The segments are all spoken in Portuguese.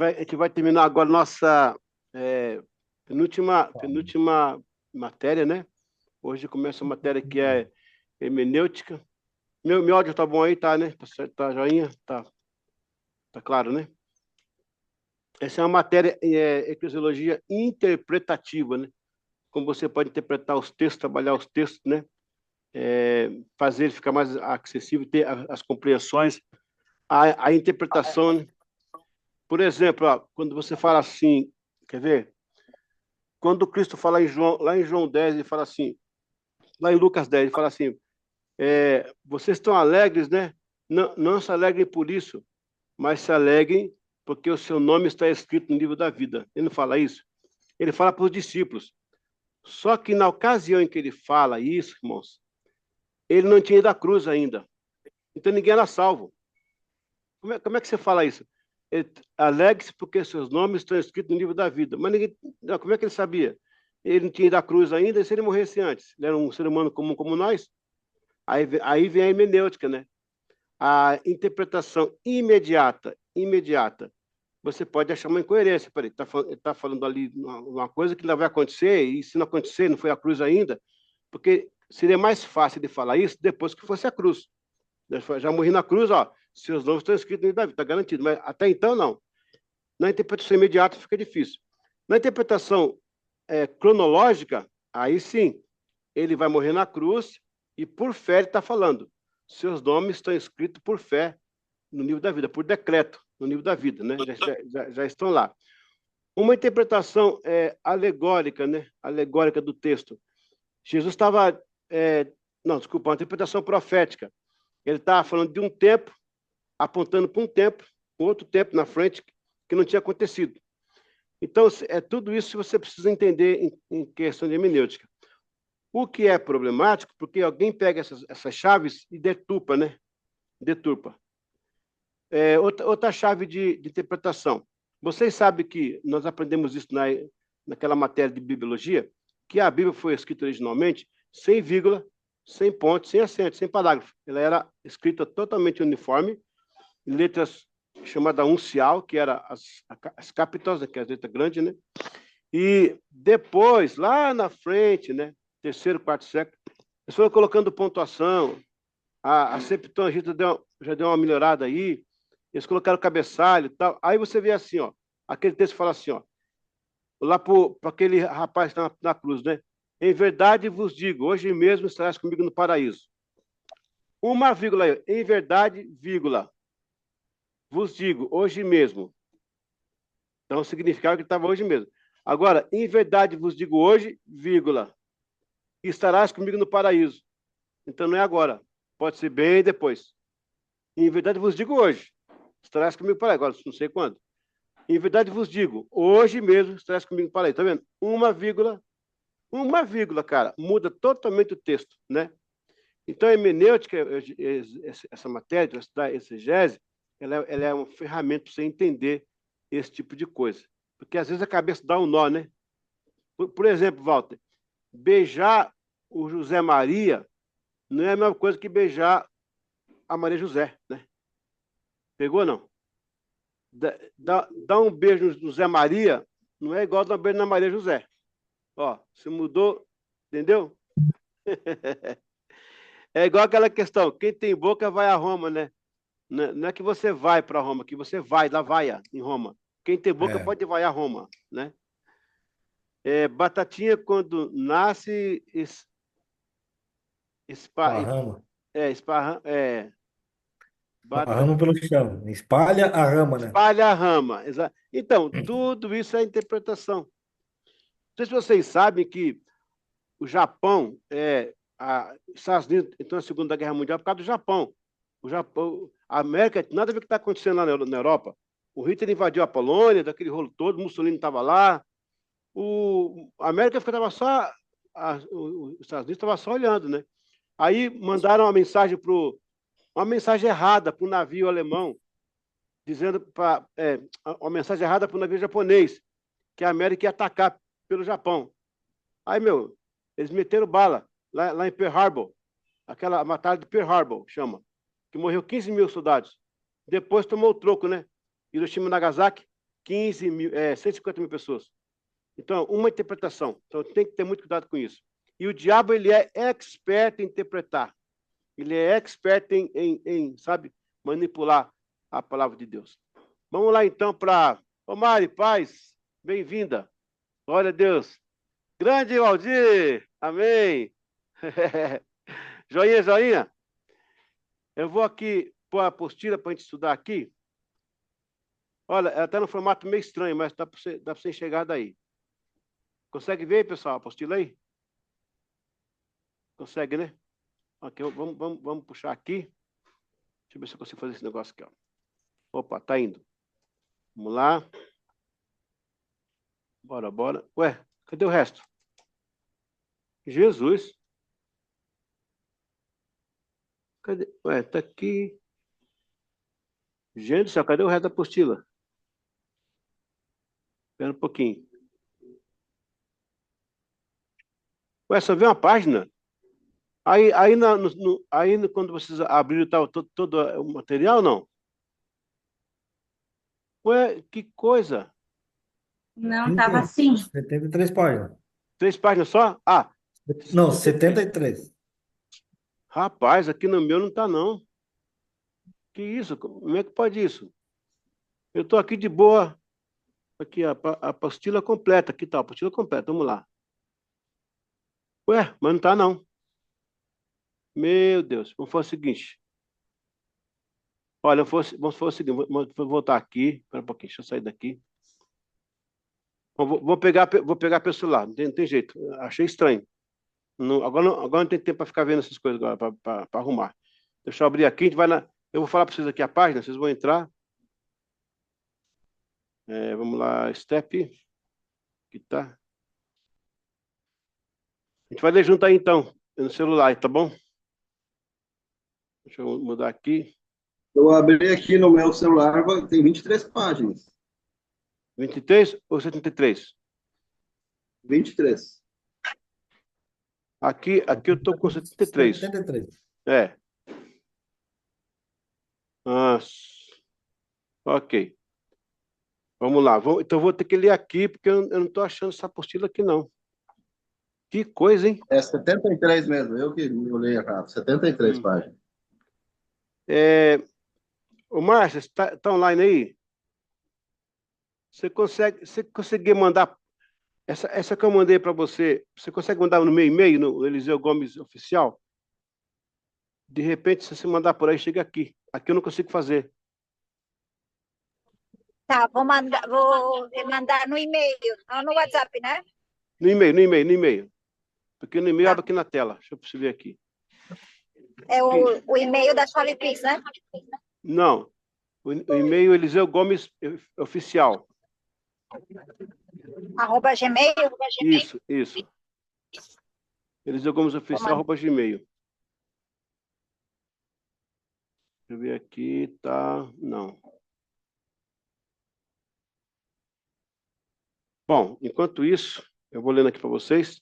a gente vai terminar agora nossa penúltima matéria, né? Hoje começa a matéria que é hermenêutica. Meu áudio tá bom aí, tá, né? Tá joinha? Tá claro, né? Essa é uma matéria, eclesiologia interpretativa, né? Como você pode interpretar os textos, trabalhar os textos, né? Fazer ele ficar mais acessível, ter as compreensões, a interpretação, né? Por exemplo, ó, quando você fala assim, quer ver? Quando Cristo fala lá em João 10, ele fala assim, lá em Lucas 10, ele fala assim, vocês estão alegres, né? Não, não se alegrem por isso, mas se alegrem porque o seu nome está escrito no livro da vida. Ele não fala isso? Ele fala para os discípulos. Só que na ocasião em que ele fala isso, irmãos, ele não tinha ido à cruz ainda. Então ninguém era salvo. Como é que você fala isso? Alegre-se porque seus nomes estão escritos no livro da vida. Mas ninguém, não, como é que ele sabia? Ele não tinha ido à cruz ainda, e se ele morresse antes? Ele era um ser humano comum como nós? Aí vem a hermenêutica, né? A interpretação imediata. Você pode achar uma incoerência. Peraí, ele está falando ali uma coisa que não vai acontecer, e se não acontecer, não foi a cruz ainda, porque seria mais fácil de falar isso depois que fosse a cruz. Já morri na cruz, ó, seus nomes estão escritos no livro da vida, está garantido, mas até então não. Na interpretação imediata fica difícil. Na interpretação cronológica, aí sim, ele vai morrer na cruz e por fé ele está falando. Seus nomes estão escritos por fé no livro da vida, por decreto no livro da vida, né? Já estão lá. Uma interpretação alegórica, né? Alegórica do texto. Jesus estava... não, desculpa, uma interpretação profética. Ele estava falando de um tempo, apontando para um tempo, outro tempo na frente, que não tinha acontecido. Então, tudo isso você precisa entender em questão de hermenêutica. O que é problemático, porque alguém pega essas chaves e deturpa, né? Deturpa. Outra chave de interpretação. Vocês sabem que nós aprendemos isso naquela matéria de bibliologia, que a Bíblia foi escrita originalmente sem vírgula, sem ponto, sem acento, sem parágrafo. Ela era escrita totalmente uniforme, em letras chamadas uncial, que era as capitais, que é as letras grandes, né? E depois, lá na frente, né? Terceiro, quarto século, eles foram colocando pontuação, a Septuaginta já deu uma melhorada aí, eles colocaram cabeçalho e tal. Aí você vê assim, ó, aquele texto fala assim, ó, lá para aquele rapaz que está na cruz, né? Em verdade vos digo, hoje mesmo estarás comigo no paraíso. Uma vírgula aí, em verdade, vírgula, vos digo, hoje mesmo. Então significava que estava hoje mesmo. Agora, em verdade vos digo hoje, vírgula, estarás comigo no paraíso. Então não é agora, pode ser bem depois. Em verdade vos digo hoje, estarás comigo para aí. Agora, não sei quando. Em verdade vos digo, hoje mesmo estarás comigo para aí. Tá vendo? Uma vírgula, cara, muda totalmente o texto, né? Então, a hermenêutica, essa matéria, estudar exegese, ela é uma ferramenta para você entender esse tipo de coisa. Porque, às vezes, a cabeça dá um nó, né? Por exemplo, Walter, beijar o José Maria não é a mesma coisa que beijar a Maria José, né? Pegou, não? Dar um beijo no Zé Maria não é igual dar um beijo na Maria José. Ó, se mudou, entendeu? É igual aquela questão, quem tem boca vai a Roma, né? Não é que você vai para Roma, que você vai, lá vaia, em Roma. Quem tem boca É, pode vaiar Roma, né? Batatinha, quando nasce, espa, esparrama. esparra, Esparrama pelo chão. Espalha a rama, né? espalha a rama. Então, tudo isso é interpretação. Não sei se vocês sabem que o Japão, os Estados Unidos entrou na Segunda Guerra Mundial por causa do Japão. O Japão, a América, nada a ver com o que está acontecendo lá na Europa. O Hitler invadiu a Polônia, daquele rolo todo, o Mussolini estava lá. A América estava só, os Estados Unidos estava só olhando, né? Aí mandaram uma mensagem errada para o navio alemão, dizendo uma mensagem errada para o navio japonês, que a América ia atacar pelo Japão. Aí, eles meteram bala lá em Pearl Harbor, aquela batalha de Pearl Harbor, chama, que morreu 15 mil soldados. Depois tomou o troco, né? Hiroshima e Nagasaki, 150 mil pessoas. Então, uma interpretação. Então, tem que ter muito cuidado com isso. E o diabo, ele é expert em interpretar. Ele é expert em sabe, manipular a palavra de Deus. Vamos lá, então, para... Ô, Mari, paz, bem-vinda. Glória a Deus. Grande Valdir, amém. Joinha, joinha. Eu vou aqui pôr a apostila para a gente estudar aqui. Olha, ela está no formato meio estranho, mas dá para você enxergar daí. Consegue ver, pessoal, a apostila aí? Consegue, né? Ok, vamos puxar aqui. Deixa eu ver se eu consigo fazer esse negócio aqui. Ó. Opa, tá indo. Vamos lá. Bora, bora. Ué, cadê o resto? Jesus. Cadê? Ué, tá aqui. Gente do céu, cadê o resto da apostila? Espera um pouquinho. Ué, só vê uma página? Aí quando vocês abriram todo o material, não? Ué, que coisa. Não, estava Então, assim. 73 páginas. 3 páginas só? Ah, Não, 73. rapaz, aqui no meu não tá, não. Que isso? Como é que pode isso? Eu tô aqui de boa. Aqui, a apostila completa. Aqui tá, a apostila completa. Vamos lá. Ué, mas não tá, não. Meu Deus. Vamos fazer o seguinte. Olha, vamos fazer o seguinte. Vou voltar aqui. Espera um pouquinho, deixa eu sair daqui. Vou pegar pelo celular. Não tem jeito. Achei estranho. Agora não tem tempo para ficar vendo essas coisas agora, para arrumar. Deixa eu abrir aqui. Eu vou falar para vocês aqui a página. Vocês vão entrar. Vamos lá, Step. Aqui tá. A gente vai ler junto aí, então, no celular, tá bom? Deixa eu mudar aqui. Eu abri aqui no meu celular, tem 23 páginas. 23 ou 73? 23. Aqui eu tô com 73. 73. É. Ah, ok. Vamos lá. Então, eu vou ter que ler aqui, porque eu não estou achando essa apostila aqui, não. Que coisa, hein? É 73 mesmo, eu que olhei errado. 73 Hum. páginas. Ô, Márcia, você tá online aí? Você conseguir mandar... Essa que eu mandei para você, você consegue mandar no meu e-mail, no Eliseu Gomes Oficial? De repente, se você mandar por aí, chega aqui. Aqui eu não consigo fazer. Tá, vou mandar no e-mail, não no WhatsApp, né? No e-mail. Porque no e-mail Tá. abre aqui na tela. Deixa eu ver aqui. É o e-mail da Solipix, né? Não. O e-mail Eliseu Gomes Oficial. @gmail. Isso. Eliseu Gomes Oficial, @gmail. Deixa eu ver aqui, tá... Não. Bom, enquanto isso, eu vou lendo aqui para vocês.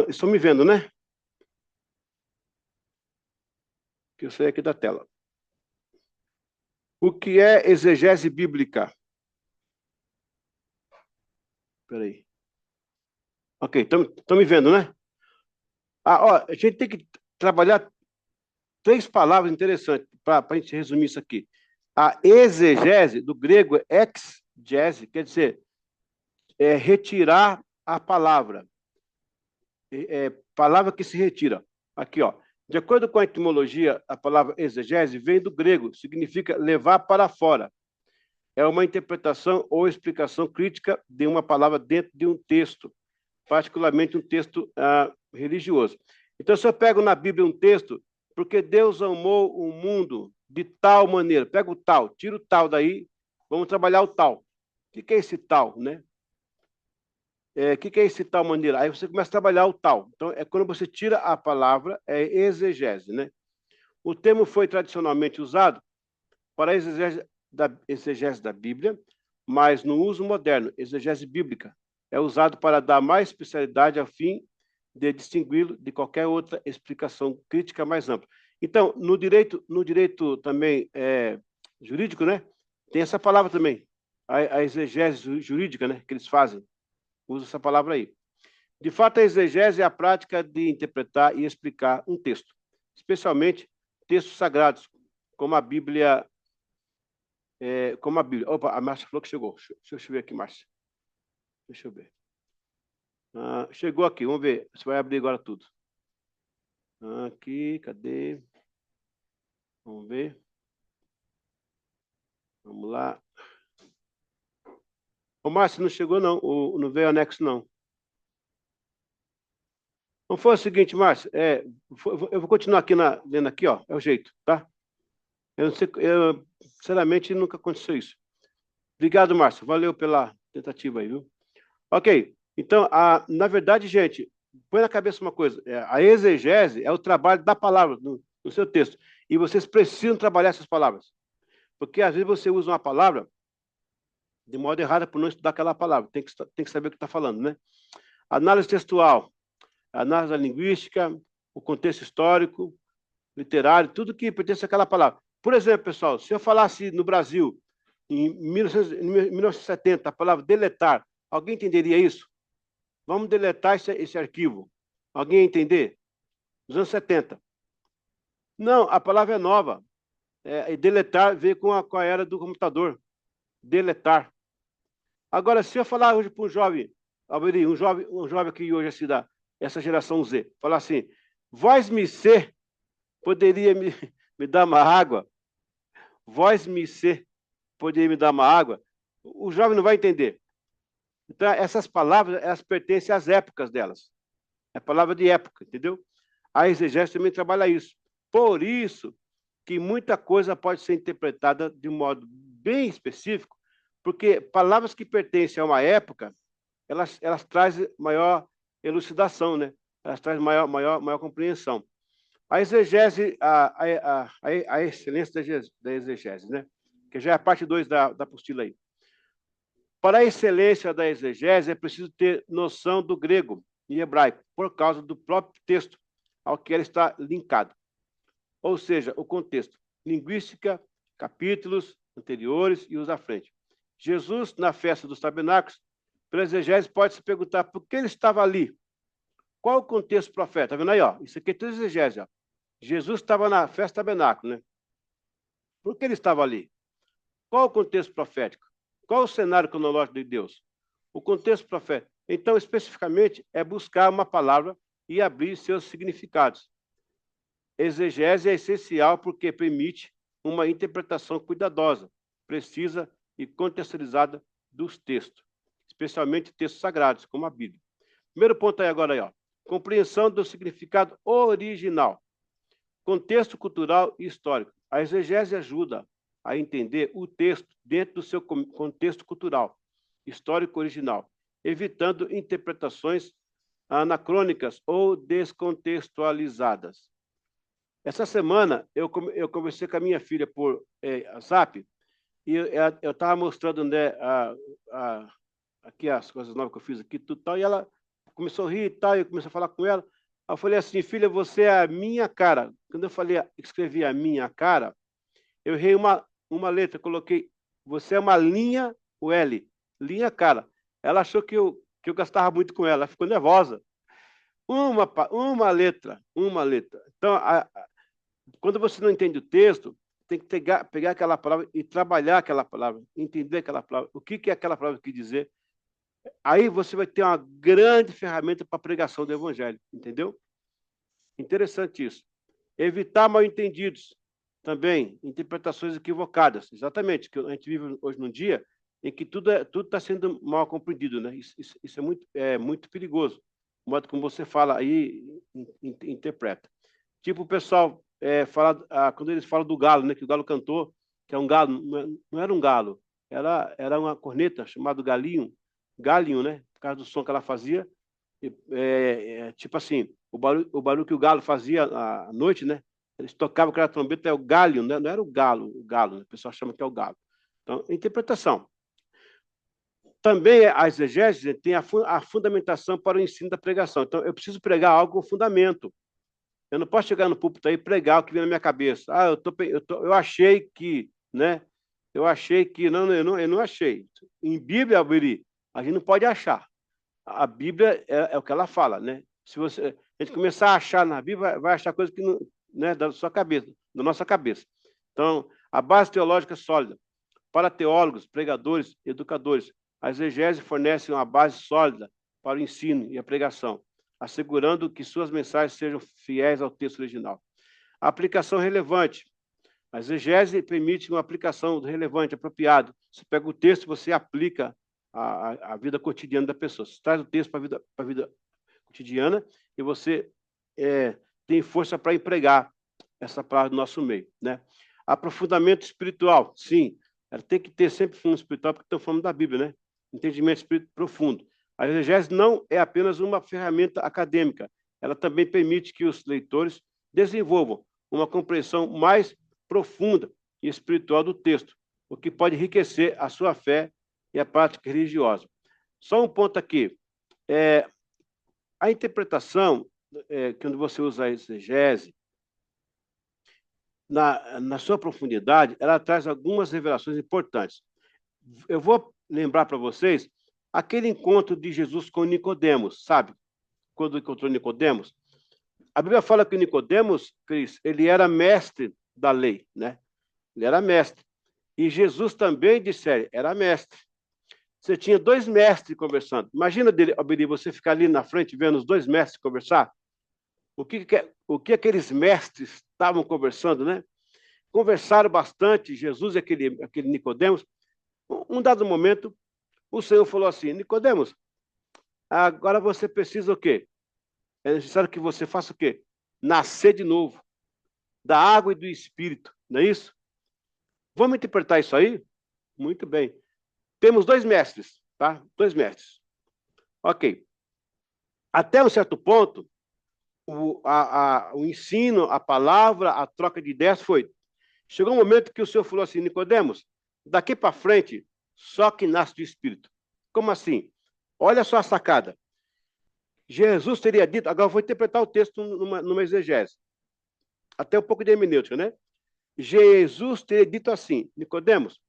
Estão me vendo, né? Que eu saí aqui da tela. O que é exegese bíblica? Espera aí. Ok, estão me vendo, né? A gente tem que trabalhar 3 palavras interessantes para a gente resumir isso aqui. A exegese, do grego exegese, quer dizer, retirar a palavra. Palavra que se retira. Aqui, ó. De acordo com a etimologia, a palavra exegese vem do grego, significa levar para fora. É uma interpretação ou explicação crítica de uma palavra dentro de um texto, particularmente um texto religioso. Então, se eu pego na Bíblia um texto, porque Deus amou o mundo de tal maneira, pega o tal, tira o tal daí, vamos trabalhar o tal. O que é esse tal, né? O que é esse tal maneira? Aí você começa a trabalhar o tal. Então, é quando você tira a palavra, é exegese, né? O termo foi tradicionalmente usado para a exegese da Bíblia, mas no uso moderno, exegese bíblica, é usado para dar mais especialidade a fim de distingui-lo de qualquer outra explicação crítica mais ampla. Então, no direito também jurídico, né? Tem essa palavra também, a exegese jurídica, né, que eles fazem. Usa essa palavra aí. De fato, a exegese é a prática de interpretar e explicar um texto, especialmente textos sagrados, como a Bíblia. Opa, a Márcia falou que chegou. Deixa eu ver aqui, Márcia. Deixa eu ver. Chegou aqui, vamos ver. Você vai abrir agora tudo. Aqui, cadê? Vamos ver. Vamos lá. Ô, Márcia, não chegou, não. Não veio anexo, não. Não foi o seguinte, Márcia. Eu vou continuar aqui lendo aqui, ó. É o jeito, tá? Eu não sei, sinceramente, nunca aconteceu isso. Obrigado, Márcio. Valeu pela tentativa aí, viu? Ok. Então, na verdade, gente, põe na cabeça uma coisa. A exegese é o trabalho da palavra no seu texto. E vocês precisam trabalhar essas palavras. Porque, às vezes, você usa uma palavra de modo errado por não estudar aquela palavra. Tem que saber o que está falando, né? Análise textual, análise linguística, o contexto histórico, literário, tudo que pertence àquela palavra. Por exemplo, pessoal, se eu falasse no Brasil, em 1970, a palavra deletar, alguém entenderia isso? Vamos deletar esse arquivo. Alguém ia entender? Nos anos 70. Não, a palavra é nova. Deletar veio com a era do computador. Deletar. Agora, se eu falar hoje para um jovem que hoje se dá, essa geração Z, falar assim, voz-me ser, poderia me dar uma água? Voz-me ser, poderia me dar uma água? O jovem não vai entender. Então, essas palavras, elas pertencem às épocas delas. É palavra de época, entendeu? A exegese também trabalha isso. Por isso que muita coisa pode ser interpretada de um modo bem específico, porque palavras que pertencem a uma época, elas trazem maior elucidação, né? Elas trazem maior compreensão. A exegese, a excelência da exegese, né? Que já é a parte 2 da apostila aí. Para a excelência da exegese, é preciso ter noção do grego e hebraico, por causa do próprio texto ao que ela está linkado. Ou seja, o contexto, linguística, capítulos anteriores e os à frente. Jesus, na festa dos tabernáculos, pela exegese, pode se perguntar por que ele estava ali. Qual o contexto profeta? Está vendo aí? Ó? Isso aqui é tudo exegese. Ó. Jesus estava na festa do tabernáculo, né? Por que ele estava ali? Qual o contexto profético? Qual o cenário cronológico de Deus? O contexto profético. Então, especificamente, é buscar uma palavra e abrir seus significados. Exegese é essencial porque permite uma interpretação cuidadosa, precisa e contextualizada dos textos, especialmente textos sagrados, como a Bíblia. Primeiro ponto aí agora, aí, ó. Compreensão do significado original. Contexto cultural e histórico. A exegese ajuda a entender o texto dentro do seu contexto cultural, histórico original, evitando interpretações anacrônicas ou descontextualizadas. Essa semana, eu conversei com a minha filha por WhatsApp e eu estava mostrando, né, aqui as coisas novas que eu fiz aqui, tudo tal, e ela começou a rir e tal, e eu comecei a falar com ela. Eu falei assim, filha, você é a minha cara. Quando eu escrevi a minha cara, eu errei uma letra, coloquei, você é uma linha, o L, linha cara. Ela achou que eu gastava muito com ela, ela ficou nervosa. Uma letra. Então, quando você não entende o texto, tem que pegar aquela palavra e trabalhar aquela palavra, entender aquela palavra, o que é aquela palavra que dizer. Aí você vai ter uma grande ferramenta para a pregação do evangelho, entendeu? Interessante isso. Evitar mal-entendidos também, interpretações equivocadas. Exatamente, que a gente vive hoje num dia em que tudo está sendo mal compreendido, né? Isso é muito perigoso, o modo como você fala aí, interpreta. Tipo o pessoal quando eles falam do galo, né? Que o galo cantou, que é um galo, não era um galo, era uma corneta chamada galinho, né? Por causa do som que ela fazia. Tipo assim, o barulho que o galo fazia à noite, né? Eles tocavam aquela trombeta, é o galho, né? Não era o galo, né? O pessoal chama que é o galo. Então, interpretação. Também a exegese tem a fundamentação para o ensino da pregação. Então, eu preciso pregar algo com fundamento. Eu não posso chegar no púlpito aí e pregar o que vem na minha cabeça. Eu achei que, né? Eu achei que... Não, eu não achei. Em Bíblia, Alberi, a gente não pode achar. A Bíblia é o que ela fala, né? Se a gente começar a achar na Bíblia, vai achar coisa que não, né, da sua cabeça, da nossa cabeça. Então, a base teológica é sólida. Para teólogos, pregadores, educadores, a exegese fornece uma base sólida para o ensino e a pregação, assegurando que suas mensagens sejam fiéis ao texto original. A aplicação relevante. A exegese permite uma aplicação relevante, apropriada. Você pega o texto e você aplica a vida cotidiana da pessoa. Você traz o texto para a vida cotidiana e você tem força para empregar essa palavra do nosso meio, né? Aprofundamento espiritual, sim. Ela tem que ter sempre fundo espiritual, porque estamos falando da Bíblia, né? Entendimento espiritual profundo. A exegese não é apenas uma ferramenta acadêmica, ela também permite que os leitores desenvolvam uma compreensão mais profunda e espiritual do texto, o que pode enriquecer a sua fé e a prática religiosa. Só um ponto aqui. A interpretação, quando você usa a exegese, na sua profundidade, ela traz algumas revelações importantes. Eu vou lembrar para vocês aquele encontro de Jesus com Nicodemos, sabe? Quando encontrou Nicodemos. A Bíblia fala que Nicodemos, Cris, ele era mestre da lei, né? Ele era mestre. E Jesus também, disseram, era mestre. Você tinha dois mestres conversando. Imagina, Alberi, você ficar ali na frente vendo os dois mestres conversar. O que aqueles mestres estavam conversando, né? Conversaram bastante, Jesus e aquele Nicodemos. Um dado momento, o Senhor falou assim: Nicodemos, agora você precisa o quê? É necessário que você faça o quê? Nascer de novo, da água e do Espírito, não é isso? Vamos interpretar isso aí? Muito bem. Temos dois mestres, tá? Dois mestres. Ok. Até um certo ponto, o ensino, a palavra, a troca de ideias foi. Chegou um momento que o Senhor falou assim: Nicodemos, daqui para frente, só que nasce do Espírito. Como assim? Olha só a sacada. Jesus teria dito, agora eu vou interpretar o texto numa exegese, até um pouco de hermenêutica, né? Jesus teria dito assim: Nicodemos,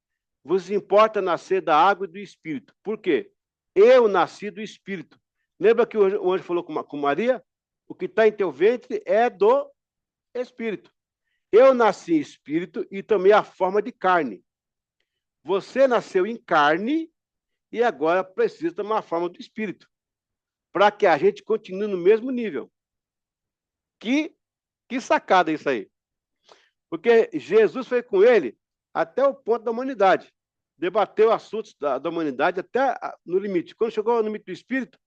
vos importa nascer da água e do Espírito. Por quê? Eu nasci do Espírito. Lembra que o anjo falou com Maria? O que está em teu ventre é do Espírito. Eu nasci em Espírito e tomei a forma de carne. Você nasceu em carne e agora precisa tomar a forma do Espírito, para que a gente continue no mesmo nível. Que sacada isso aí. Porque Jesus foi com ele até o ponto da humanidade. Debateu assuntos da humanidade até no limite. Quando chegou no limite do Espírito,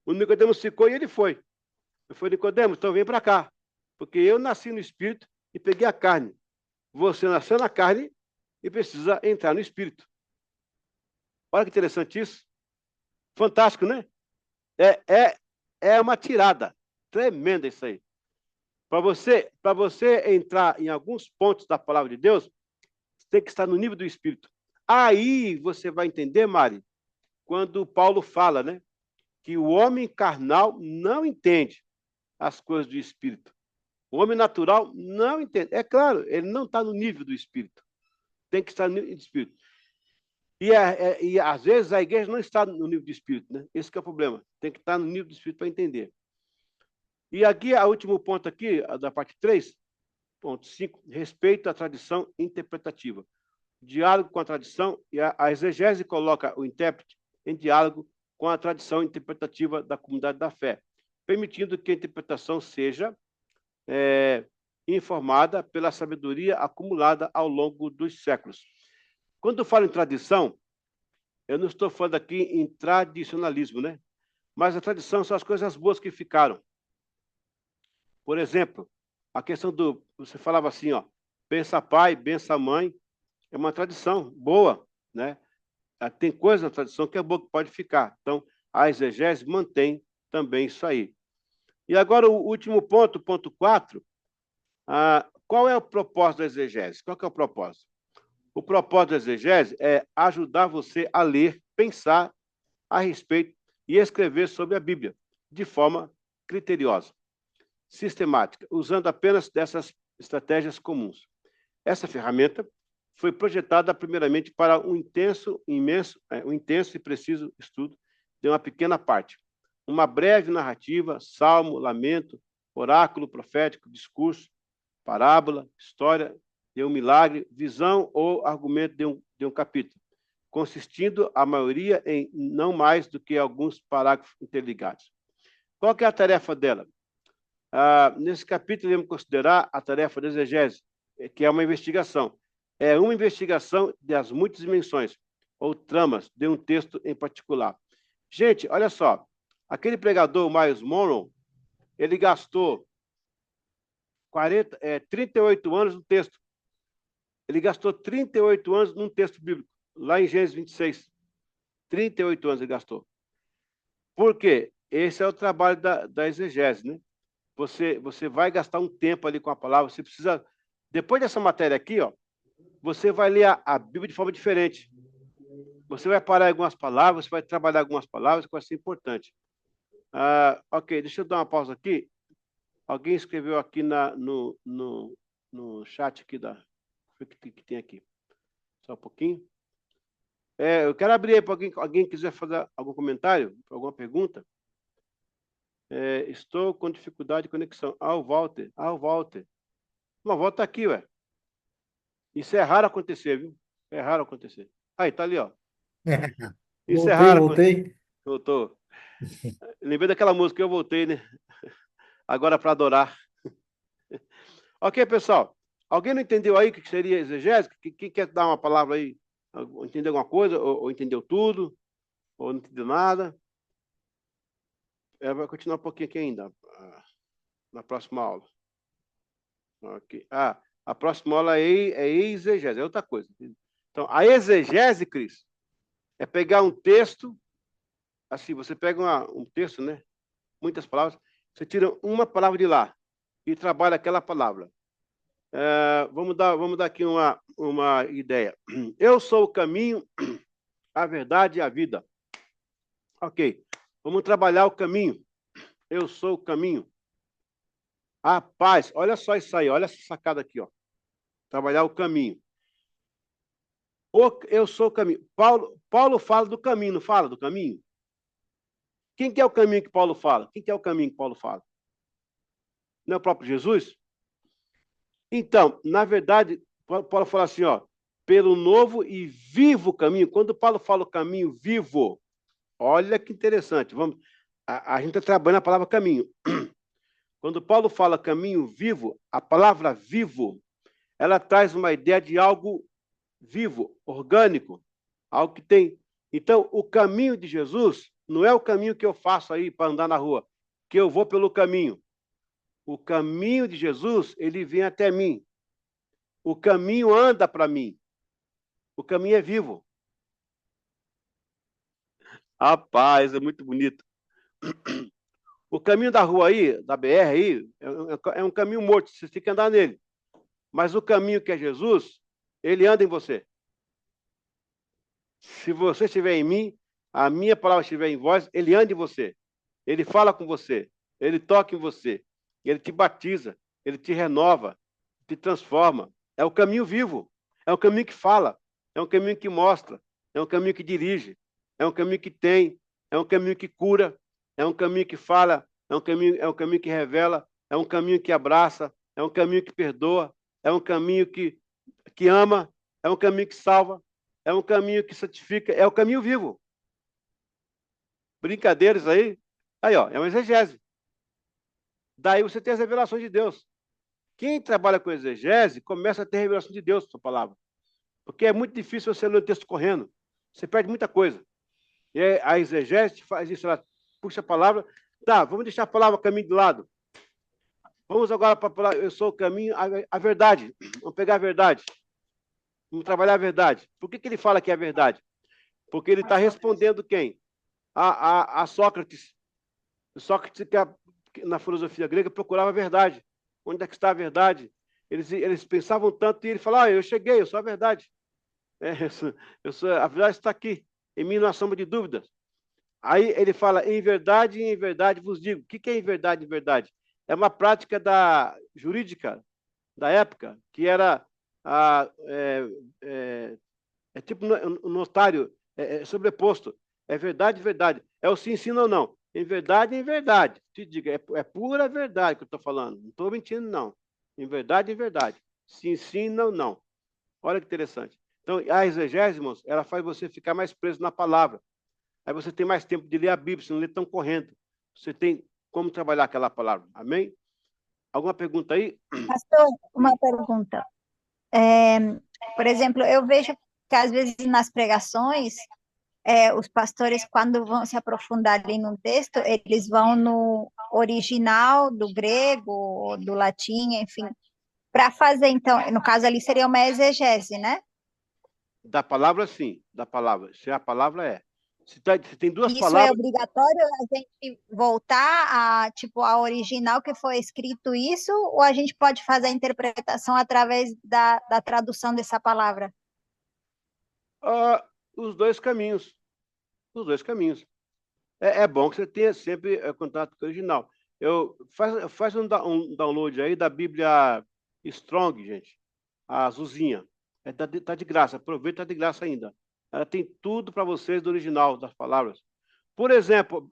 o Nicodemos ficou e ele foi. Eu falei: Nicodemos, então vem para cá. Porque eu nasci no Espírito e peguei a carne. Você nasceu na carne e precisa entrar no Espírito. Olha que interessante isso. Fantástico, né? É uma tirada tremenda isso aí. Para você entrar em alguns pontos da palavra de Deus, você tem que estar no nível do Espírito. Aí você vai entender, Mari, quando Paulo fala, né, que o homem carnal não entende as coisas do Espírito. O homem natural não entende. É claro, ele não está no nível do Espírito. Tem que estar no nível do Espírito. E às vezes a igreja não está no nível do Espírito, né? Esse que é o problema. Tem que estar no nível do Espírito para entender. E aqui, o último ponto aqui, da parte 3, ponto 5, respeito à tradição interpretativa. Diálogo com a tradição, e a exegese coloca o intérprete em diálogo com a tradição interpretativa da comunidade da fé, permitindo que a interpretação seja informada pela sabedoria acumulada ao longo dos séculos. Quando eu falo em tradição, eu não estou falando aqui em tradicionalismo, né? Mas a tradição são as coisas boas que ficaram. Por exemplo, a questão você falava assim, ó, bença pai, bença mãe, é uma tradição boa, né? Tem coisa na tradição que é boa, que pode ficar. Então, a exegese mantém também isso aí. E agora o último ponto, ponto 4, qual é o propósito da exegese? Qual que é o propósito? O propósito da exegese é ajudar você a ler, pensar a respeito e escrever sobre a Bíblia de forma criteriosa, sistemática, usando apenas dessas estratégias comuns. Essa ferramenta foi projetada primeiramente para um intenso e preciso estudo de uma pequena parte. Uma breve narrativa, salmo, lamento, oráculo profético, discurso, parábola, história de um milagre, visão ou argumento de um capítulo, consistindo a maioria em não mais do que alguns parágrafos interligados. Qual que é a tarefa dela? Nesse capítulo, devemos considerar a tarefa da exegese, que é uma investigação. É uma investigação das muitas dimensões ou tramas de um texto em particular. Gente, olha só, aquele pregador, Miles Monroe, ele gastou 38 anos no texto. Ele gastou 38 anos num texto bíblico, lá em Gênesis 26. 38 anos ele gastou. Por quê? Esse é o trabalho da exegese, né? Você vai gastar um tempo ali com a palavra, você precisa... Depois dessa matéria aqui, ó, você vai ler a Bíblia de forma diferente. Você vai parar algumas palavras, você vai trabalhar algumas palavras que vai ser importante. Ok, deixa eu dar uma pausa aqui. Alguém escreveu aqui no chat aqui que tem aqui. Só um pouquinho. Eu quero abrir aí para alguém quiser fazer algum comentário, alguma pergunta. Estou com dificuldade de conexão. O Walter. O Walter. O Walter está aqui, ué. Isso é raro acontecer, viu? É raro acontecer. Aí, tá ali, ó. Isso é raro. Voltei. Voltou. Lembrei daquela música, eu voltei, né? Agora para adorar. Ok, pessoal. Alguém não entendeu aí o que seria exegese? Quem quer dar uma palavra aí? Entendeu alguma coisa? Ou entendeu tudo? Ou não entendeu nada? Vai continuar um pouquinho aqui ainda. Na próxima aula. Ok. A próxima aula é exegese, é outra coisa. Então, a exegese, Cris, é pegar um texto, assim, você pega um texto, né? Muitas palavras, você tira uma palavra de lá e trabalha aquela palavra. Vamos dar aqui uma ideia. Eu sou o caminho, a verdade e a vida. Ok. Vamos trabalhar o caminho. Eu sou o caminho. A paz. Olha só isso aí. Olha essa sacada aqui, ó. Trabalhar o caminho. Eu sou o caminho. Paulo fala do caminho, não fala do caminho? Quem que é o caminho que Paulo fala? Quem que é o caminho que Paulo fala? Não é o próprio Jesus? Então, na verdade, Paulo fala assim, ó, pelo novo e vivo caminho. Quando Paulo fala o caminho vivo, olha que interessante. A gente está trabalhando a palavra caminho. Quando Paulo fala caminho vivo, a palavra vivo, ela traz uma ideia de algo vivo, orgânico, algo que tem. Então, o caminho de Jesus não é o caminho que eu faço aí para andar na rua, que eu vou pelo caminho. O caminho de Jesus, ele vem até mim. O caminho anda para mim. O caminho é vivo. Rapaz, é muito bonito. O caminho da rua aí, da BR aí, é um caminho morto, você tem que andar nele. Mas o caminho que é Jesus, ele anda em você. Se você estiver em mim, a minha palavra estiver em vós, ele anda em você. Ele fala com você, ele toca em você, ele te batiza, ele te renova, te transforma. É o caminho vivo, é um caminho que fala, é um caminho que mostra, é um caminho que dirige, é um caminho que tem, é um caminho que cura, é um caminho que fala, é um caminho que revela, é um caminho que abraça, é um caminho que perdoa, é um caminho que ama, é um caminho que salva, é um caminho que santifica, é o caminho vivo. Brincadeiras aí? Aí, ó, é uma exegese. Daí você tem as revelações de Deus. Quem trabalha com exegese começa a ter revelação de Deus, sua palavra. Porque é muito difícil você ler o texto correndo. Você perde muita coisa. E a exegese faz isso, ela puxa a palavra. Tá, vamos deixar a palavra caminho de lado. Vamos agora para a palavra, eu sou o caminho, a verdade. Vamos pegar a verdade. Vamos trabalhar a verdade. Por que ele fala que é a verdade? Porque ele está respondendo quem? A Sócrates. O Sócrates, que na filosofia grega, procurava a verdade. Onde é que está a verdade? Eles pensavam tanto e ele falava, eu cheguei, eu sou a verdade. A verdade está aqui, em mim não há sombra de dúvidas. Aí ele fala, em verdade vos digo. O que é em verdade? É uma prática jurídica da época, que era É tipo no notário, é sobreposto. É verdade, verdade. É o sim, sim, não, não. Em verdade, em verdade. Te digo, é pura verdade que eu estou falando. Não estou mentindo, não. Em verdade, em verdade. Sim, sim, não, não. Olha que interessante. Então, a exegese, irmãos, ela faz você ficar mais preso na palavra. Aí você tem mais tempo de ler a Bíblia, você não lê tão correndo. Você tem como trabalhar aquela palavra. Amém? Alguma pergunta aí? Pastor, uma pergunta. Por exemplo, eu vejo que às vezes nas pregações, os pastores, quando vão se aprofundar ali num texto, eles vão no original do grego, ou do latim, enfim, para fazer, então, no caso ali seria uma exegese, né? Da palavra, sim. Da palavra. Se a palavra é. Se tem duas Isso é palavras, obrigatório a gente voltar a, tipo, a original que foi escrito isso, ou a gente pode fazer a interpretação através da tradução dessa palavra? os dois caminhos. Os dois caminhos. É bom que você tenha sempre contato com o original. Faz um download aí da Bíblia Strong, gente. A azulzinha. Tá de graça. Aproveita, tá de graça ainda. Ela tem tudo para vocês do original das palavras. Por exemplo,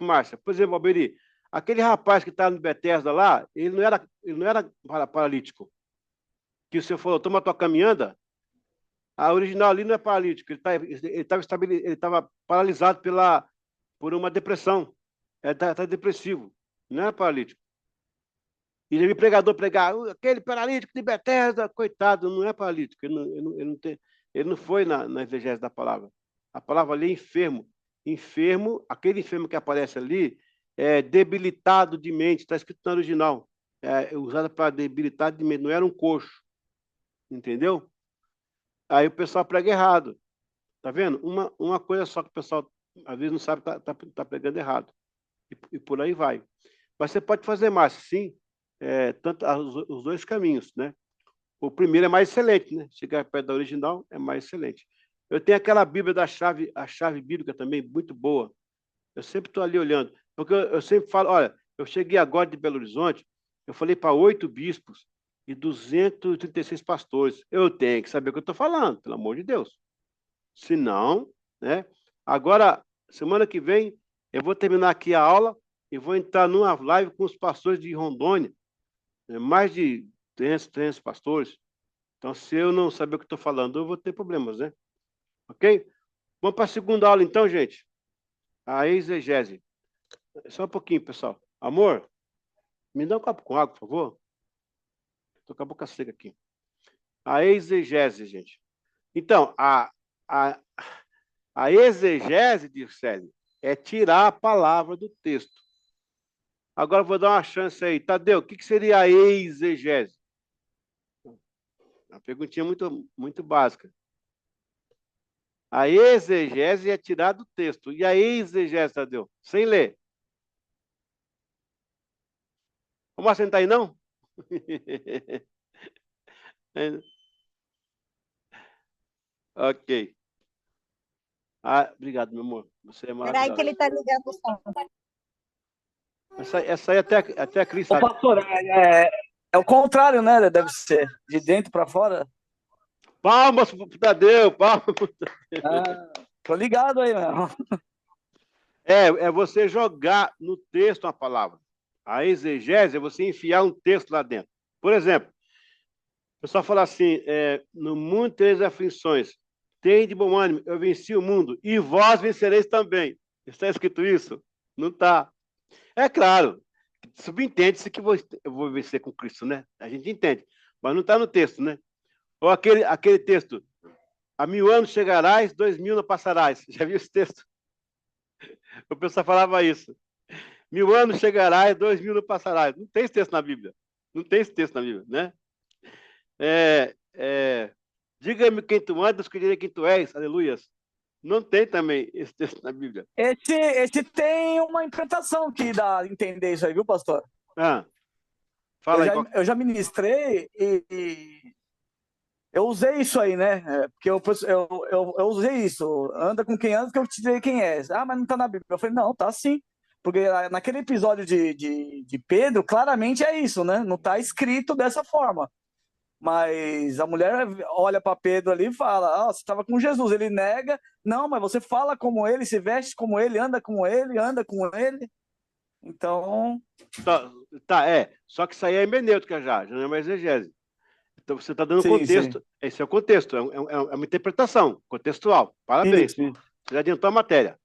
Márcia, por exemplo, Alberi, aquele rapaz que está no Bethesda lá, ele não era paralítico. Que o senhor falou, toma tua caminhanda. A original ali não é paralítico, ele estava paralisado por uma depressão. Ele tá depressivo, não é paralítico. E ele pregador pregar, aquele paralítico de Betesda, coitado, não é paralítico, ele não foi na exegese da palavra. A palavra ali é enfermo. Enfermo, aquele enfermo que aparece ali é debilitado de mente, está escrito no original. É usado para debilitado de mente, não era um coxo, entendeu? Aí o pessoal prega errado. Tá vendo? Uma coisa só que o pessoal às vezes não sabe, tá pregando errado. E por aí vai. Mas você pode fazer mais, sim, tanto os dois caminhos, né? O primeiro é mais excelente, né? Chegar perto da original é mais excelente. Eu tenho aquela Bíblia a chave bíblica também, muito boa. Eu sempre estou ali olhando. Porque eu sempre falo, olha, eu cheguei agora de Belo Horizonte, eu falei para 8 bispos e 236 pastores. Eu tenho que saber o que eu estou falando, pelo amor de Deus. Se não, né? Agora, semana que vem, eu vou terminar aqui a aula e vou entrar numa live com os pastores de Rondônia, né? Mais de 300 pastores. Então, se eu não saber o que estou falando, eu vou ter problemas, né? Ok? Vamos para a segunda aula, então, gente. A exegese. Só um pouquinho, pessoal. Amor, me dá um copo com água, por favor. Estou com a boca seca aqui. A exegese, gente. Então, a, a exegese, diz Célio, é tirar a palavra do texto. Agora eu vou dar uma chance aí. Tadeu, o que seria a exegese? Uma perguntinha muito, muito básica. A exegese é tirar do texto. E a exegese, Tadeu? Sem ler. Vamos assentar aí, não? Ok. Obrigado, meu amor. Você é Peraí que maravilhoso. ele está ligando o som. Essa aí até a Cris Ô, sabe. pastor, é o contrário, né? Deve ser. De dentro para fora. Palmas pro Tadeu, palmas pro Tadeu. Tô ligado aí, meu. É você jogar no texto uma palavra. A exegese é você enfiar um texto lá dentro. Por exemplo, o pessoal fala assim, no mundo tereis aflições, tem de bom ânimo, eu venci o mundo, e vós vencereis também. Está escrito isso? Não está. É claro, subentende-se que eu vou vencer com Cristo, né? A gente entende, mas não está no texto, né? Ou aquele texto, há 1000 anos chegarás, 2000 não passarás. Já viu esse texto? O pessoal falava isso. 1000 anos chegarás, 2000 não passarás. Não tem esse texto na Bíblia. Não tem esse texto na Bíblia, né? Diga-me quem tu andas, que eu direi quem tu és. Aleluias. Não tem também esse texto na Bíblia. Esse tem uma interpretação que dá a entender isso aí, viu, pastor? Fala aí. Eu já ministrei e eu usei isso aí, né? Porque eu usei isso. Anda com quem anda, que eu te direi quem é. Mas não tá na Bíblia. Eu falei, não, tá sim. Porque naquele episódio de Pedro, claramente é isso, né? Não tá escrito dessa forma. Mas a mulher olha para Pedro ali e fala: você estava com Jesus. Ele nega: não, mas você fala como ele, se veste como ele, anda como ele, anda com ele. Então. Só que isso aí é hermenêutica já não é mais exegese. Então você está dando Sim, contexto. sim. Esse é o contexto, é uma interpretação contextual. Parabéns. Sim, Você já adiantou a matéria.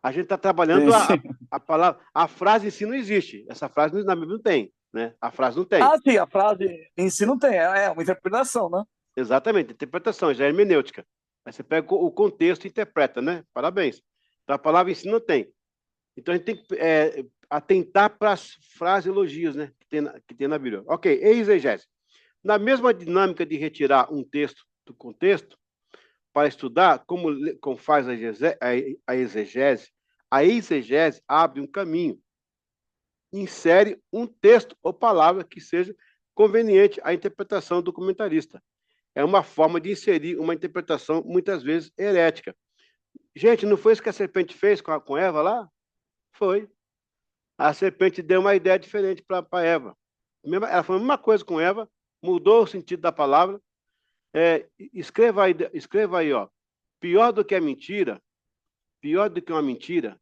A gente está trabalhando sim. a palavra. A frase em si não existe. Essa frase na Bíblia não tem, né? A frase não tem. Sim, a frase em si não tem, é uma interpretação, né? Exatamente, interpretação, já é hermenêutica. Aí você pega o contexto e interpreta, né? Parabéns. Então a palavra em si não tem. Então a gente tem que atentar para as fraseologias, né? Que tem na Bíblia. Ok, exegese. Na mesma dinâmica de retirar um texto do contexto, para estudar como faz a exegese abre um caminho, insere um texto ou palavra que seja conveniente à interpretação do comentarista. É uma forma de inserir uma interpretação, muitas vezes, herética. Gente, não foi isso que a serpente fez com Eva lá? Foi. A serpente deu uma ideia diferente para Eva. Ela falou a mesma coisa com Eva, mudou o sentido da palavra. Escreva aí, ó. Pior do que uma mentira,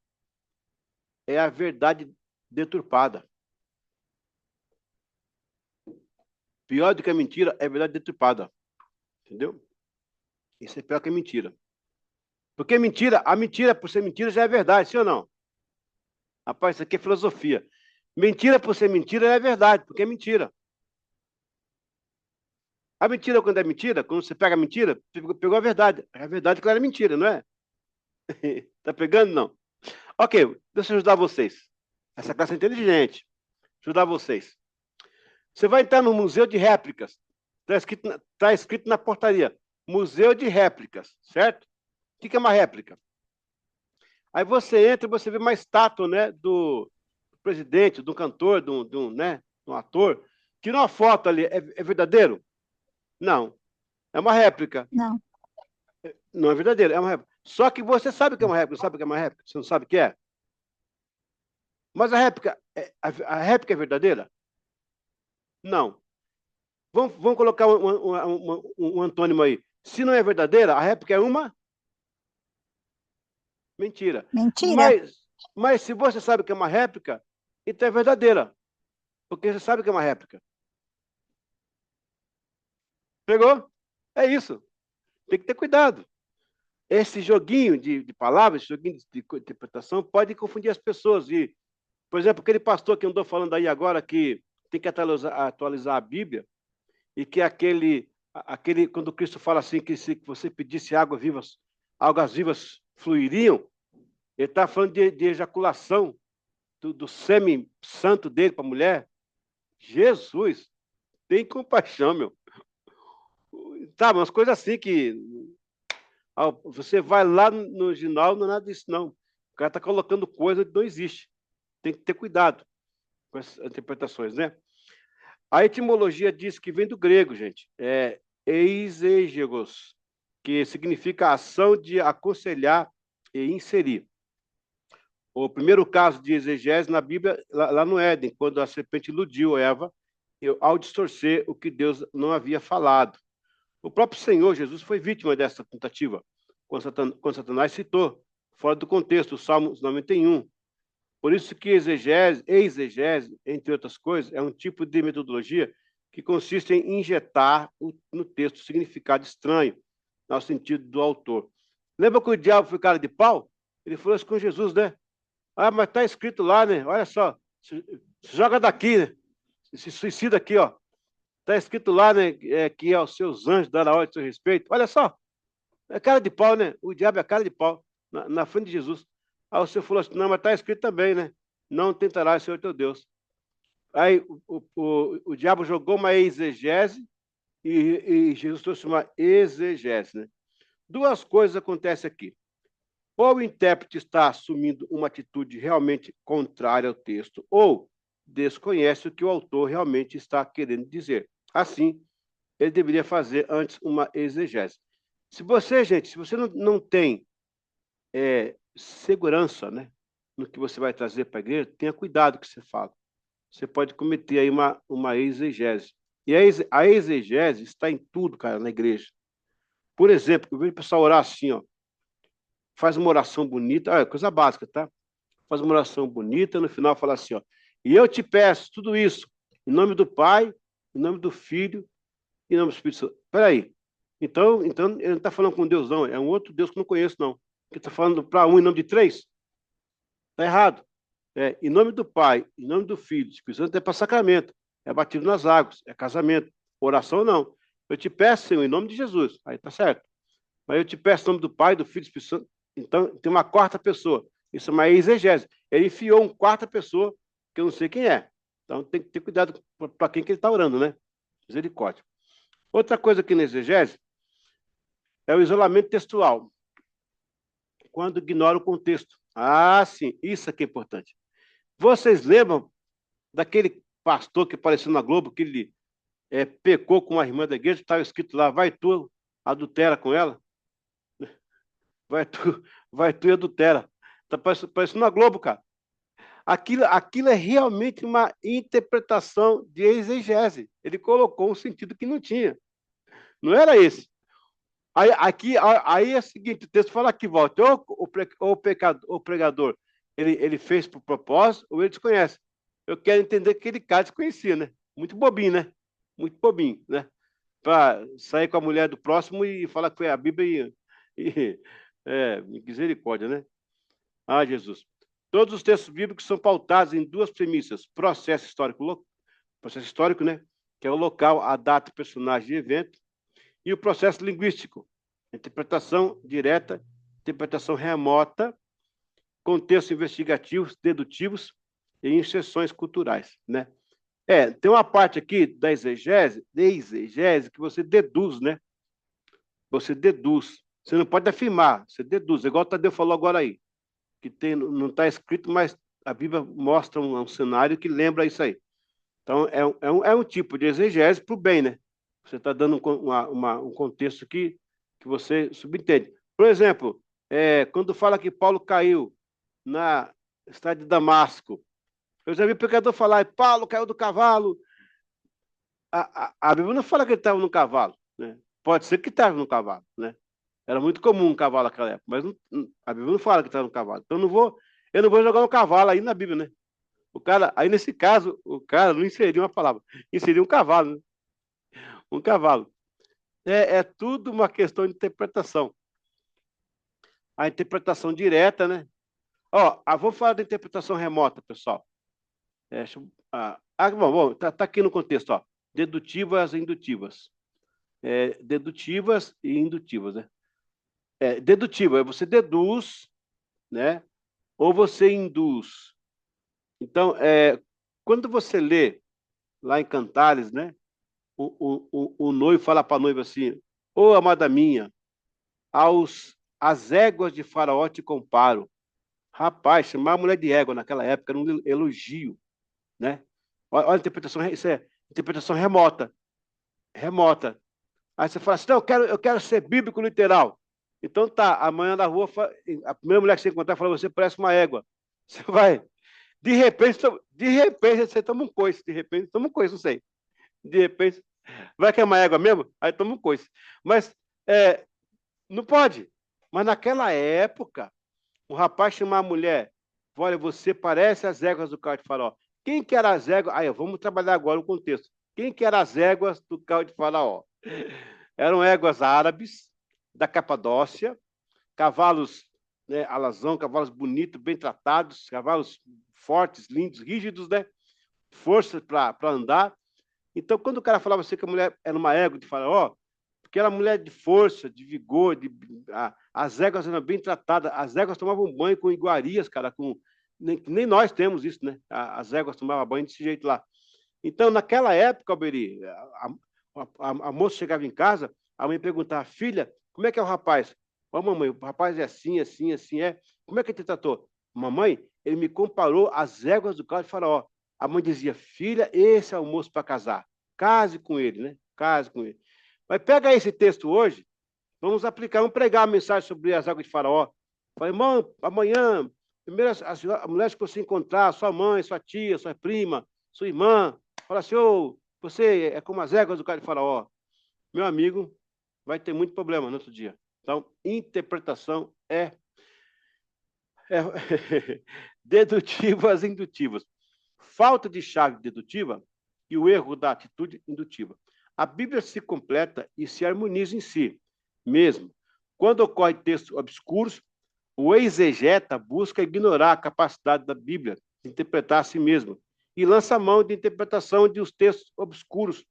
é a verdade deturpada. Pior do que a mentira é a verdade deturpada. Entendeu? Isso é pior que a mentira. Porque a mentira, por ser mentira, já é verdade, sim ou não? Rapaz, isso aqui é filosofia. Mentira por ser mentira é verdade, porque é mentira. A mentira, quando é mentira, quando você pega a mentira, pegou a verdade. A verdade é que ela é mentira, não é? Tá pegando? Não. Ok, deixa eu ajudar vocês. Essa classe é inteligente. Ajudar vocês. Você vai entrar no museu de réplicas. Está escrito na portaria. Museu de réplicas, certo? O que é uma réplica? Aí você entra e você vê uma estátua, né, do presidente, do cantor, né, do ator. Tira uma foto ali. É verdadeiro? Não. É uma réplica. Não. Não é verdadeiro, é uma réplica. Só que você sabe que é uma réplica, não sabe que é uma réplica? Você não sabe o que é? Mas a réplica é verdadeira? Não. Vamos colocar um antônimo aí. Se não é verdadeira, a réplica é uma mentira. Mentira. Mas se você sabe que é uma réplica, então é verdadeira. Porque você sabe que é uma réplica. Pegou? É isso. Tem que ter cuidado. Esse joguinho de palavras, esse joguinho de interpretação, pode confundir as pessoas. E, por exemplo, aquele pastor que andou falando aí agora que tem que atualizar a Bíblia, e que quando Cristo fala assim, que se você pedisse águas vivas fluiriam, ele está falando de ejaculação do sêmen santo dele para a mulher. Jesus, tem compaixão, meu. Sabe, umas coisas assim que você vai lá no original, não é nada disso, não. O cara está colocando coisa que não existe. Tem que ter cuidado com essas interpretações, né? A etimologia diz que vem do grego, gente. É eisegos, que significa ação de aconselhar e inserir. O primeiro caso de exegese na Bíblia, lá no Éden, quando a serpente iludiu Eva ao distorcer o que Deus não havia falado. O próprio Senhor Jesus foi vítima dessa tentativa, quando Satanás citou, fora do contexto, o Salmo 91. Por isso que exegese, entre outras coisas, é um tipo de metodologia que consiste em injetar no texto significado estranho, no sentido do autor. Lembra que o diabo foi cara de pau? Ele falou isso com Jesus, né? Mas está escrito lá, né? Olha só, se joga daqui, né? Se suicida aqui, ó. Está escrito lá, né? Que aos seus anjos dará ordem a seu respeito. Olha só, é cara de pau, né? O diabo é cara de pau, na frente de Jesus. Aí o Senhor falou assim, não, mas está escrito também, né? Não tentarás o Senhor teu Deus. Aí o diabo jogou uma exegese e Jesus trouxe uma exegese, né? Duas coisas acontecem aqui. Ou o intérprete está assumindo uma atitude realmente contrária ao texto, ou desconhece o que o autor realmente está querendo dizer. Assim, ele deveria fazer antes uma exegese. Se você não tem segurança, né, no que você vai trazer para a igreja, tenha cuidado com o que você fala. Você pode cometer aí uma exegese. E a exegese está em tudo, cara, na igreja. Por exemplo, eu vejo o pessoal orar assim, ó, faz uma oração bonita, coisa básica, tá? Faz uma oração bonita, no final fala assim, ó, e eu te peço tudo isso, em nome do Pai, em nome do Filho, em nome do Espírito Santo. Peraí, então ele não está falando com Deus, não, é um outro Deus que eu não conheço, não. Ele está falando para um em nome de três? Está errado. Em nome do Pai, em nome do Filho, do Espírito Santo é para sacramento, é batido nas águas, é casamento. Oração, não. Eu te peço, Senhor, em nome de Jesus. Aí tá certo. Mas eu te peço em nome do Pai, do Filho e do Espírito Santo. Então, tem uma quarta pessoa. Isso é uma exegese. Ele enfiou uma quarta pessoa, que eu não sei quem é. Então, tem que ter cuidado para quem que ele está orando, né? Misericórdia. Outra coisa aqui na exegese é o isolamento textual, quando ignora o contexto. Ah, sim, isso aqui é importante. Vocês lembram daquele pastor que apareceu na Globo, que ele pecou com uma irmã da igreja, estava escrito lá, vai tu, adultera com ela? Vai tu e adultera. Está aparecendo na Globo, cara. Aquilo é realmente uma interpretação de exegese. Ele colocou um sentido que não tinha. Não era esse. Aí é o seguinte, o texto fala aqui, volta, ou o pregador, ele fez por propósito, ou ele desconhece. Eu quero entender que aquele cara desconhecia, né? Muito bobinho, né? Muito bobinho, né? Para sair com a mulher do próximo e falar que foi a Bíblia misericórdia, né? Ah, Jesus. Todos os textos bíblicos são pautados em duas premissas: processo histórico, né? Que é o local, a data, o personagem e evento, e o processo linguístico, interpretação direta, interpretação remota, contextos investigativos, dedutivos e inserções culturais, né? Tem uma parte aqui da exegese, que você deduz, né? Você deduz. Você não pode afirmar, você deduz. Igual o Tadeu falou agora aí, que não está escrito, mas a Bíblia mostra um cenário que lembra isso aí. Então, é um tipo de exegese para o bem, né? Você está dando um contexto que você subentende. Por exemplo, quando fala que Paulo caiu na cidade de Damasco, eu já vi pecador falar, Paulo caiu do cavalo. A Bíblia não fala que ele estava no cavalo, né? Pode ser que estava no cavalo, né? Era muito comum um cavalo naquela época, mas a Bíblia não fala que estava no cavalo. Então eu não vou jogar no cavalo aí na Bíblia, né? Aí nesse caso, o cara não inseriu uma palavra, inseriu um cavalo, né? Um cavalo. É tudo uma questão de interpretação. A interpretação direta, né? Vou falar da interpretação remota, pessoal. Bom, tá aqui no contexto, ó. Dedutivas e indutivas. Dedutivas e indutivas, né? Dedutiva, você deduz, né? Ou você induz. Então, quando você lê lá em Cantares, né? O noivo fala para a noiva assim: ô amada minha, às éguas de Faraó te comparo. Rapaz, chamar a mulher de égua naquela época era um elogio, né? Olha a interpretação, isso é interpretação remota. Remota. Aí você fala assim: não, eu quero ser bíblico literal. Então tá, amanhã na rua, a primeira mulher que você encontrar fala: você parece uma égua. Você vai. De repente você toma um coice. De repente, toma um coice, não sei. De repente, vai que é uma égua mesmo? Aí toma um coice. Mas não pode. Mas naquela época, um rapaz chamar a mulher: olha, você parece as éguas do carro de Faraó. Quem que era as éguas? Vamos trabalhar agora o contexto. Quem que eram as éguas do carro de Faraó? Eram éguas árabes, da Capadócia, cavalos, né, alazão, cavalos bonitos, bem tratados, cavalos fortes, lindos, rígidos, né? Força para andar. Então, quando o cara falava assim que a mulher era uma égua de Faraó, porque era mulher de força, de vigor, as éguas eram bem tratadas, as éguas tomavam banho com iguarias, cara, nem nós temos isso, né? As éguas tomavam banho desse jeito lá. Então, naquela época, Alberi, a moça chegava em casa, a mãe perguntava: filha, como é que é o rapaz? Mamãe, o rapaz é assim, assim, assim, é. Como é que ele te tratou? Mamãe, ele me comparou às éguas do carro de Faraó. A mãe dizia: filha, esse é o moço para casar. Case com ele, né? Case com ele. Mas pega esse texto hoje, vamos pregar a mensagem sobre as águas de Faraó. Falei: irmão, amanhã, primeiro a mulher que você encontrar, sua mãe, sua tia, sua prima, sua irmã, fala assim: ô, Você é como as éguas do cara de Faraó. Meu amigo, vai ter muito problema no outro dia. Então, interpretação é dedutivas e indutivas. Falta de chave dedutiva e o erro da atitude indutiva. A Bíblia se completa e se harmoniza em si mesmo. Quando ocorre textos obscuros, o exegeta busca ignorar a capacidade da Bíblia de interpretar a si mesma e lança mão de interpretação de os textos obscuros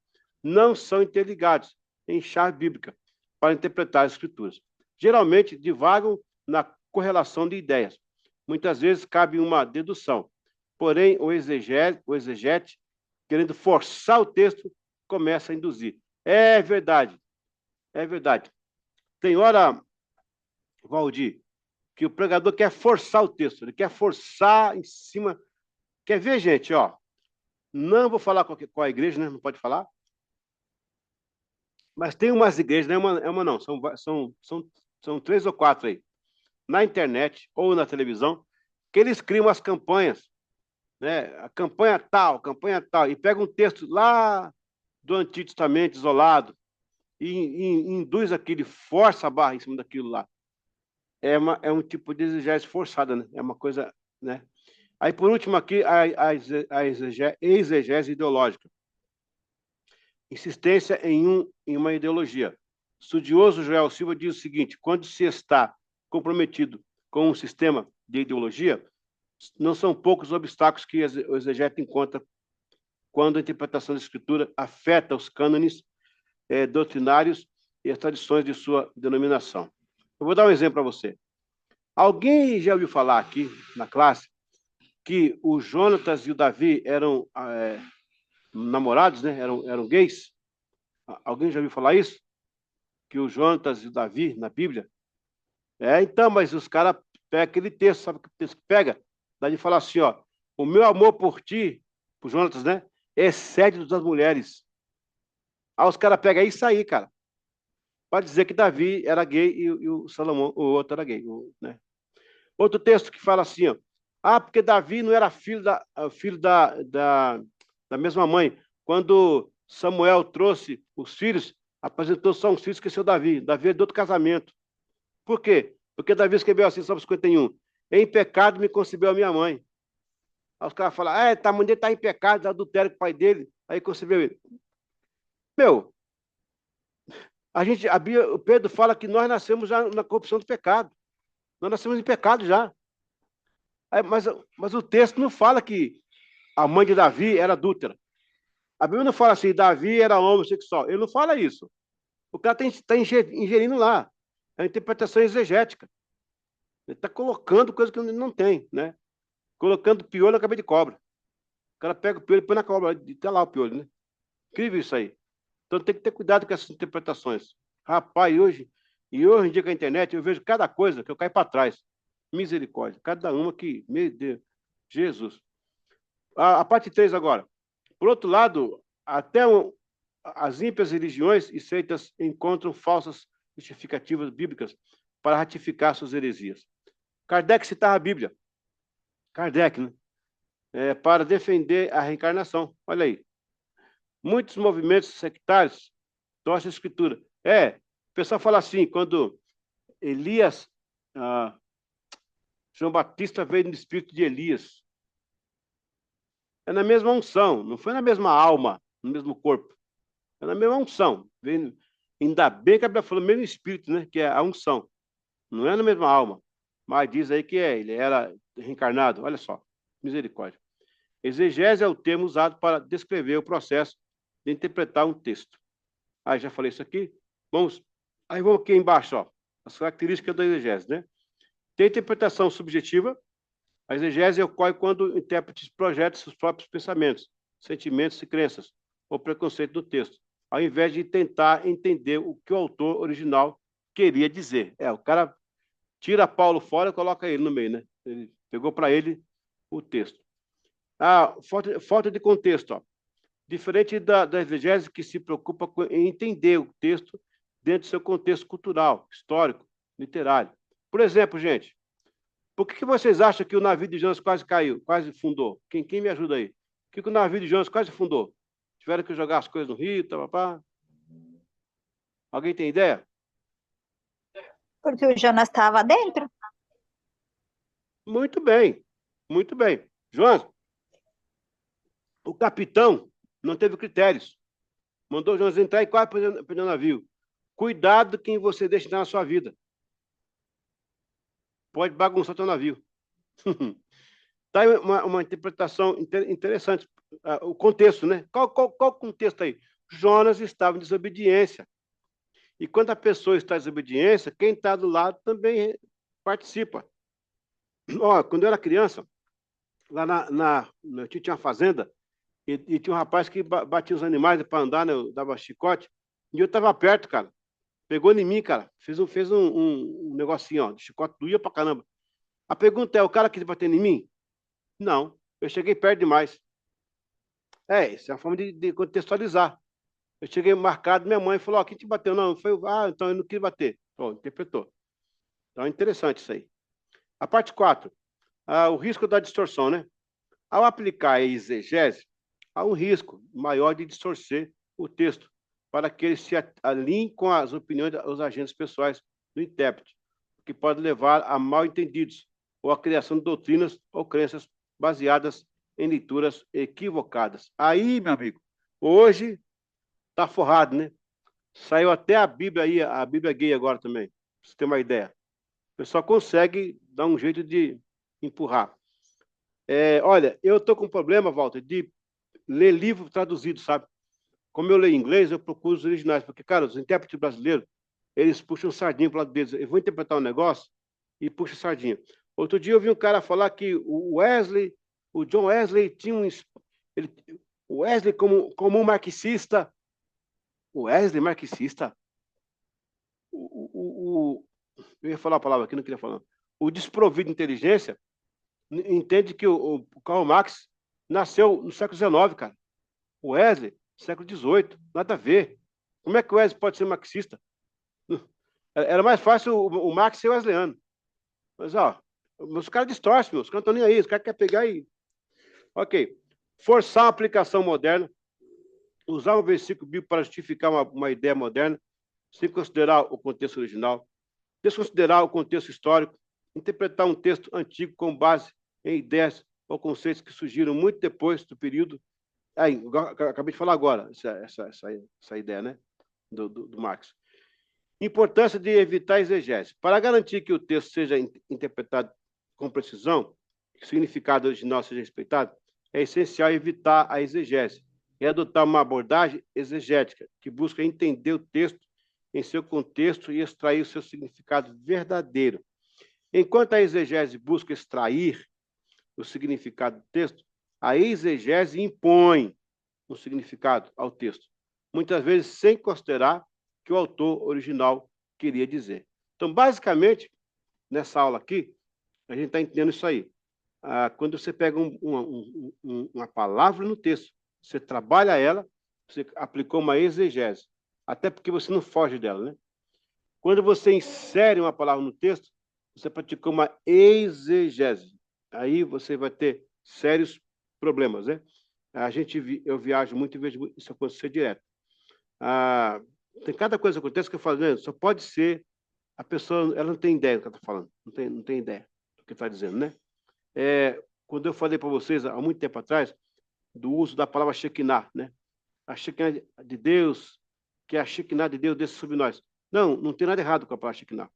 não são interligados em chave bíblica para interpretar as Escrituras. Geralmente divagam na correlação de ideias. Muitas vezes cabe uma dedução. Porém, o exegete, querendo forçar o texto, começa a induzir. É verdade. É verdade. Tem hora, Valdir, que o pregador quer forçar o texto. Ele quer forçar em cima. Quer ver, gente? Ó, não vou falar qual a igreja, né? Não pode falar. Mas tem umas igrejas, não é uma não, são 3 ou 4 aí, na internet ou na televisão, que eles criam as campanhas, né? A campanha tal, e pega um texto lá do Antigo Testamento isolado e induz aquele, força a barra em cima daquilo lá. É um tipo de exegese forçada, né? É uma coisa, né? Aí, por último, aqui, a exegese ideológica. Insistência em uma ideologia. O estudioso Joel Silva diz o seguinte: quando se está comprometido com um sistema de ideologia, não são poucos obstáculos que o exegeta encontra quando a interpretação da Escritura afeta os cânones doutrinários e as tradições de sua denominação. Eu vou dar um exemplo para você. Alguém já ouviu falar aqui na classe que o Jonatas e o Davi eram namorados, né? Eram gays? Alguém já ouviu falar isso? Que o Jonatas e o Davi, na Bíblia? Então, mas os caras pegam aquele texto, sabe que texto que pega? Daí fala assim, ó, o meu amor por ti, por Jonatas, né? Excede o das mulheres. Aí os caras pegam isso aí, cara. Pode dizer que Davi era gay e o Salomão, o outro era gay, né? Outro texto que fala assim, ó, porque Davi não era filho da mesma mãe. Quando Samuel trouxe os filhos, apresentou só uns filhos, esqueceu Davi. Davi é de outro casamento. Por quê? Porque Davi escreveu assim, Salmo 51, em pecado me concebeu a minha mãe. Aí os caras falam, a mulher está em pecado, adultério com o pai dele, aí concebeu ele. Meu, o Pedro fala que nós nascemos já na corrupção do pecado. Nós nascemos em pecado já. Mas o texto não fala que a mãe de Davi era adúltera. A Bíblia não fala assim, Davi era homossexual. Ele não fala isso. O cara está ingerindo lá. É a interpretação exegética. Ele está colocando coisa que ele não tem, né? Colocando piolho na cabeça de cobra. O cara pega o piolho e põe na cobra. Está lá o piolho, né? Incrível isso aí. Então tem que ter cuidado com essas interpretações. Rapaz, hoje em dia com a internet, eu vejo cada coisa que eu caio para trás. Misericórdia. Cada uma que, meu Deus, Jesus. A parte 3 agora. Por outro lado, até as ímpias religiões e seitas encontram falsas justificativas bíblicas para ratificar suas heresias. Kardec citava a Bíblia. Kardec, né? Para defender a reencarnação. Olha aí. Muitos movimentos sectários torcem a Escritura. O pessoal fala assim, quando Elias, João Batista veio no espírito de Elias. É na mesma unção, não foi na mesma alma, no mesmo corpo. É na mesma unção. Ainda bem que a Bíblia falou mesmo espírito, né? Que é a unção. Não é na mesma alma. Mas diz aí que ele era reencarnado. Olha só, misericórdia. Exegese é o termo usado para descrever o processo de interpretar um texto. Já falei isso aqui. Vamos aqui embaixo, ó, as características da exegese, né? Tem interpretação subjetiva. A exegese ocorre quando o intérprete projeta seus próprios pensamentos, sentimentos e crenças, ou preconceito do texto, ao invés de tentar entender o que o autor original queria dizer. O cara tira Paulo fora e coloca ele no meio, né? Ele pegou para ele o texto. Falta de contexto, ó. Diferente da exegese que se preocupa em entender o texto dentro do seu contexto cultural, histórico, literário. Por exemplo, gente, por que vocês acham que o navio de Jonas quase caiu, quase fundou? Quem me ajuda aí? Por que o navio de Jonas quase fundou? Tiveram que jogar as coisas no rio, tá, papá. Alguém tem ideia? Porque o Jonas estava dentro. Muito bem, muito bem. João, o capitão não teve critérios. Mandou o Jonas entrar e quase perdeu o navio. Cuidado quem você deixa entrar na sua vida. Pode bagunçar o seu navio. Tá aí uma interpretação interessante. O contexto, né? Qual o contexto aí? Jonas estava em desobediência. E quando a pessoa está em desobediência, quem está do lado também participa. Ó, quando eu era criança, lá meu tio tinha uma fazenda e tinha um rapaz que batia os animais para andar, né? Eu dava chicote. E eu estava perto, cara. Pegou em mim, cara. Fez um negocinho, ó, de chicote, doía pra caramba. A pergunta é, o cara quis bater em mim? Não. Eu cheguei perto demais. Isso é uma forma de contextualizar. Eu cheguei marcado, minha mãe falou, ó, quem te bateu? Não, foi, então eu não quis bater. Pô, interpretou. Então é interessante isso aí. A parte 4, o risco da distorção, né? Ao aplicar a exegese, há um risco maior de distorcer o texto para que ele se alinhe com as opiniões dos agentes pessoais do intérprete, o que pode levar a mal-entendidos ou a criação de doutrinas ou crenças baseadas em leituras equivocadas. Aí, meu amigo, hoje tá forrado, né? Saiu até a Bíblia aí, a Bíblia gay agora também, pra você ter uma ideia. O pessoal consegue dar um jeito de empurrar. Olha, eu tô com um problema, Walter, de ler livro traduzido, sabe? Como eu leio inglês, eu procuro os originais, porque, cara, os intérpretes brasileiros, eles puxam sardinha para o lado deles. Eu vou interpretar um negócio e puxa sardinha. Outro dia eu vi um cara falar que o John Wesley tinha o Wesley como um marxista. O Wesley marxista? Eu ia falar a palavra aqui, não queria falar. O desprovido de inteligência entende que o Karl Marx nasceu no século XIX, cara. O Wesley, século XVIII, nada a ver. Como é que o Wesley pode ser marxista? Era mais fácil o Marx ser wesleyano. Mas, ó, os caras distorcem, os caras não estão nem aí, os caras querem pegar e... Ok. Forçar a aplicação moderna, usar um versículo bíblico para justificar uma ideia moderna, sem considerar o contexto original, desconsiderar o contexto histórico, interpretar um texto antigo com base em ideias ou conceitos que surgiram muito depois do período. Aí, acabei de falar agora, essa ideia, né, do Marx. Importância de evitar exegese. Para garantir que o texto seja interpretado com precisão, que o significado original seja respeitado, é essencial evitar a exegese e adotar uma abordagem exegética, que busca entender o texto em seu contexto e extrair o seu significado verdadeiro. Enquanto a exegese busca extrair o significado do texto, a exegese impõe um significado ao texto, muitas vezes sem considerar que o autor original queria dizer. Então, basicamente, nessa aula aqui, a gente está entendendo isso aí. Quando você pega uma palavra no texto, você trabalha ela, você aplicou uma exegese, até porque você não foge dela, né? Quando você insere uma palavra no texto, você praticou uma exegese. Aí você vai ter sérios problemas, né? Eu viajo muito e vejo isso acontecer direto. Tem cada coisa que acontece que eu falo, né? Só pode ser a pessoa, ela não tem ideia do que ela está falando, não tem ideia do que está dizendo, né? Quando eu falei para vocês, há muito tempo atrás, do uso da palavra Shekinah, né? A Shekinah de Deus, que é a Shekinah de Deus desce sobre nós. Não tem nada errado com a palavra Shekinah,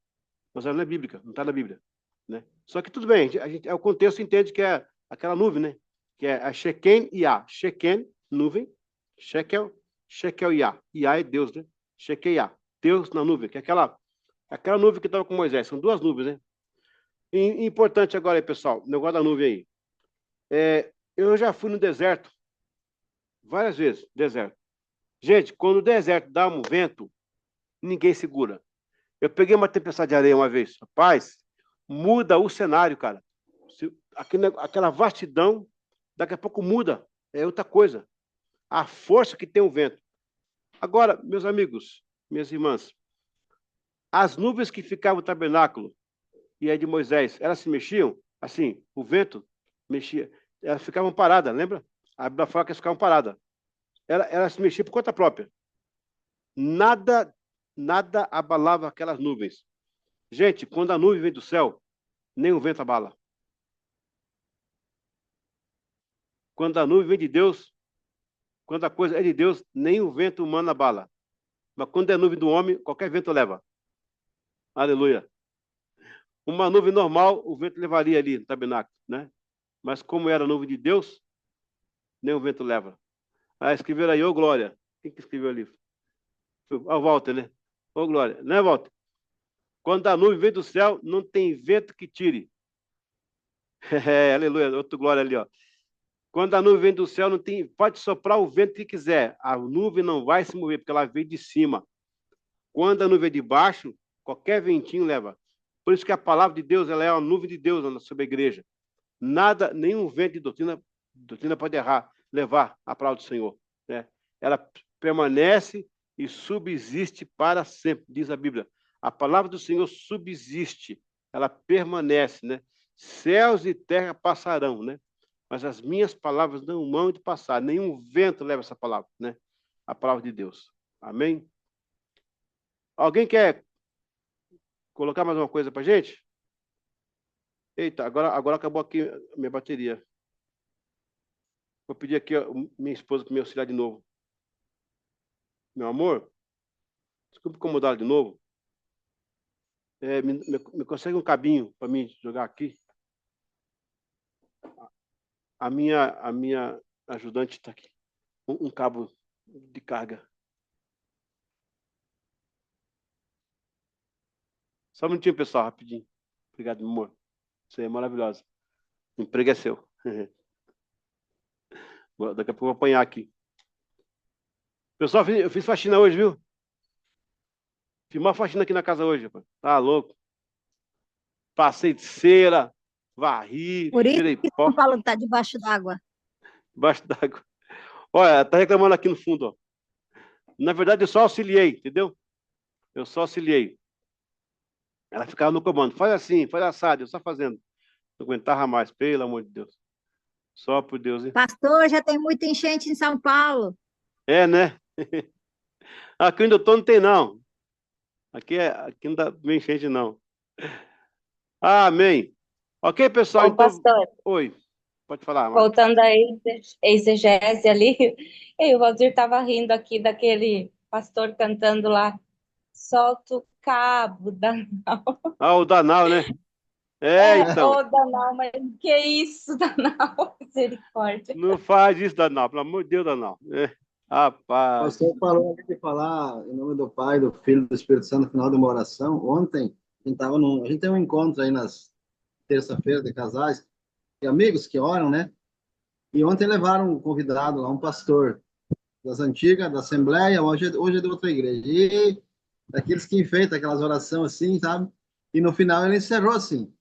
mas ela não é bíblica, não está na Bíblia, né? Só que tudo bem, o contexto entende que é aquela nuvem, né? Que é a Sheken e Yah. Sheken, nuvem, Shekel Yah. Yah é Deus, né? Sheken Yah, Deus na nuvem, que é aquela nuvem que estava com Moisés. São duas nuvens, né? E importante agora aí, pessoal, o negócio da nuvem aí. Eu já fui no deserto, várias vezes, deserto. Gente, quando o deserto dá um vento, ninguém segura. Eu peguei uma tempestade de areia uma vez. Rapaz, muda o cenário, cara. Aquela vastidão, daqui a pouco muda. É outra coisa. A força que tem o vento. Agora, meus amigos, minhas irmãs, as nuvens que ficavam no tabernáculo e aí de Moisés, elas se mexiam? Assim, o vento mexia. Elas ficavam paradas, lembra? A Bíblia fala que elas ficavam paradas. ela se mexia por conta própria. Nada abalava aquelas nuvens. Gente, quando a nuvem vem do céu, nem o vento abala. Quando a nuvem vem de Deus, quando a coisa é de Deus, nem o vento humano abala. Mas quando é nuvem do homem, qualquer vento leva. Aleluia. Uma nuvem normal, o vento levaria ali no tabernáculo, né? Mas como era a nuvem de Deus, nem o vento leva. Ah, escreveram aí, ô Glória. Quem que escreveu ali? O Walter, né? Ô Glória. Né, Walter? Quando a nuvem vem do céu, não tem vento que tire. Aleluia. Outro Glória ali, ó. Quando a nuvem vem do céu, não tem, pode soprar o vento que quiser. A nuvem não vai se mover, porque ela vem de cima. Quando a nuvem é de baixo, qualquer ventinho leva. Por isso que a palavra de Deus, ela é uma nuvem de Deus sobre a igreja. Nada, nenhum vento de doutrina pode levar a palavra do Senhor, né? Ela permanece e subsiste para sempre, diz a Bíblia. A palavra do Senhor subsiste, ela permanece, né? Céus e terra passarão, né? Mas as minhas palavras não vão de passar, nenhum vento leva essa palavra, né? A palavra de Deus. Amém? Alguém quer colocar mais uma coisa para a gente? Eita, agora acabou aqui a minha bateria. Vou pedir aqui a minha esposa para me auxiliar de novo. Meu amor, desculpe incomodá-la de novo. Me consegue um cabinho para mim jogar aqui? A minha ajudante está aqui. Um cabo de carga. Só um minutinho, pessoal, rapidinho. Obrigado, meu amor. Você é maravilhosa. O emprego é seu. Daqui a pouco eu vou apanhar aqui. Pessoal, eu fiz faxina hoje, viu? Fiz uma faxina aqui na casa hoje, rapaz. Tá louco. Passei de cera, varri, Por isso tirei que pó São Paulo está debaixo d'água. debaixo d'água. Olha, tá reclamando aqui no fundo, ó. Na verdade, eu só auxiliei, entendeu? Eu só auxiliei. Ela ficava no comando. Faz assim, faz assado, eu só fazendo. Não aguentava mais, pelo amor de Deus. Só por Deus, hein? Pastor, já tem muita enchente em São Paulo. É, né? Aqui onde eu tô não tem, não. Aqui não dá bem enchente, não. Amém. Ok, pessoal, Ô, então... pastor, Oi, pode falar, Marcos. voltando à exegese ali, o Valdir estava rindo aqui daquele pastor cantando lá, solta o cabo, Danal. Ah, o Danal, né? Então. Ô, Danal, mas que isso, Danal? Misericórdia. Não faz isso, Danal, pelo amor de Deus, Danal. O Rapaz. pastor falou ali de falar em nome do Pai, do Filho e do Espírito Santo no final de uma oração. Ontem, a gente tem um encontro aí nas terça-feira de casais e amigos que oram, né? E ontem levaram um convidado lá, um pastor das antigas, da Assembleia, hoje é de outra igreja. E daqueles que enfeitam aquelas orações assim, sabe? E no final ele encerrou assim.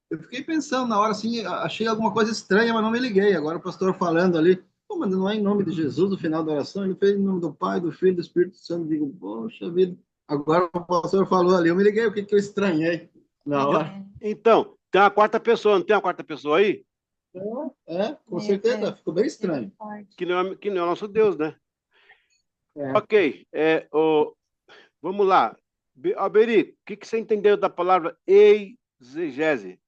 Eu fiquei pensando na hora assim, achei alguma coisa estranha, mas não me liguei. Agora o pastor falando ali, pô, mas não é em nome de Jesus no final da oração, ele fez em nome do Pai, do Filho, do Espírito Santo. Eu digo, poxa vida. Agora o pastor falou ali, eu me liguei, o que eu estranhei na hora. Então, tem uma quarta pessoa, não tem uma quarta pessoa aí? Com certeza, ficou bem estranho. Que não é o nosso Deus, né? É. Ok, vamos lá. Alberi, o que você entendeu da palavra exegese?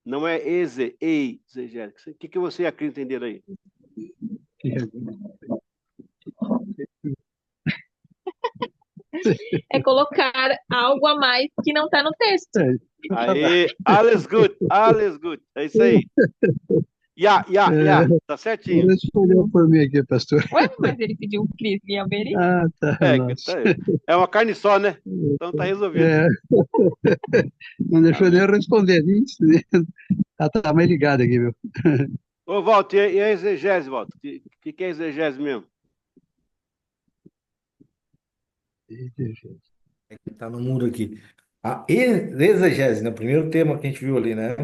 Não é exegese. O que você acredita entender aí? É colocar algo a mais que não está no texto. Aí, alles gut, alles gut. É isso aí. Tá certinho. Ele respondeu por mim aqui, pastor. Ué, mas ele pediu o Cris e Alberi. Ah, tá. É uma carne só, né? Então tá resolvido. Não deixou nem eu responder. Tá mais ligado aqui, meu. Ô, Walter, e a exegese, Walter? O que é exegese mesmo? Tá no mundo aqui. A exegese, né? O primeiro tema que a gente viu ali, né?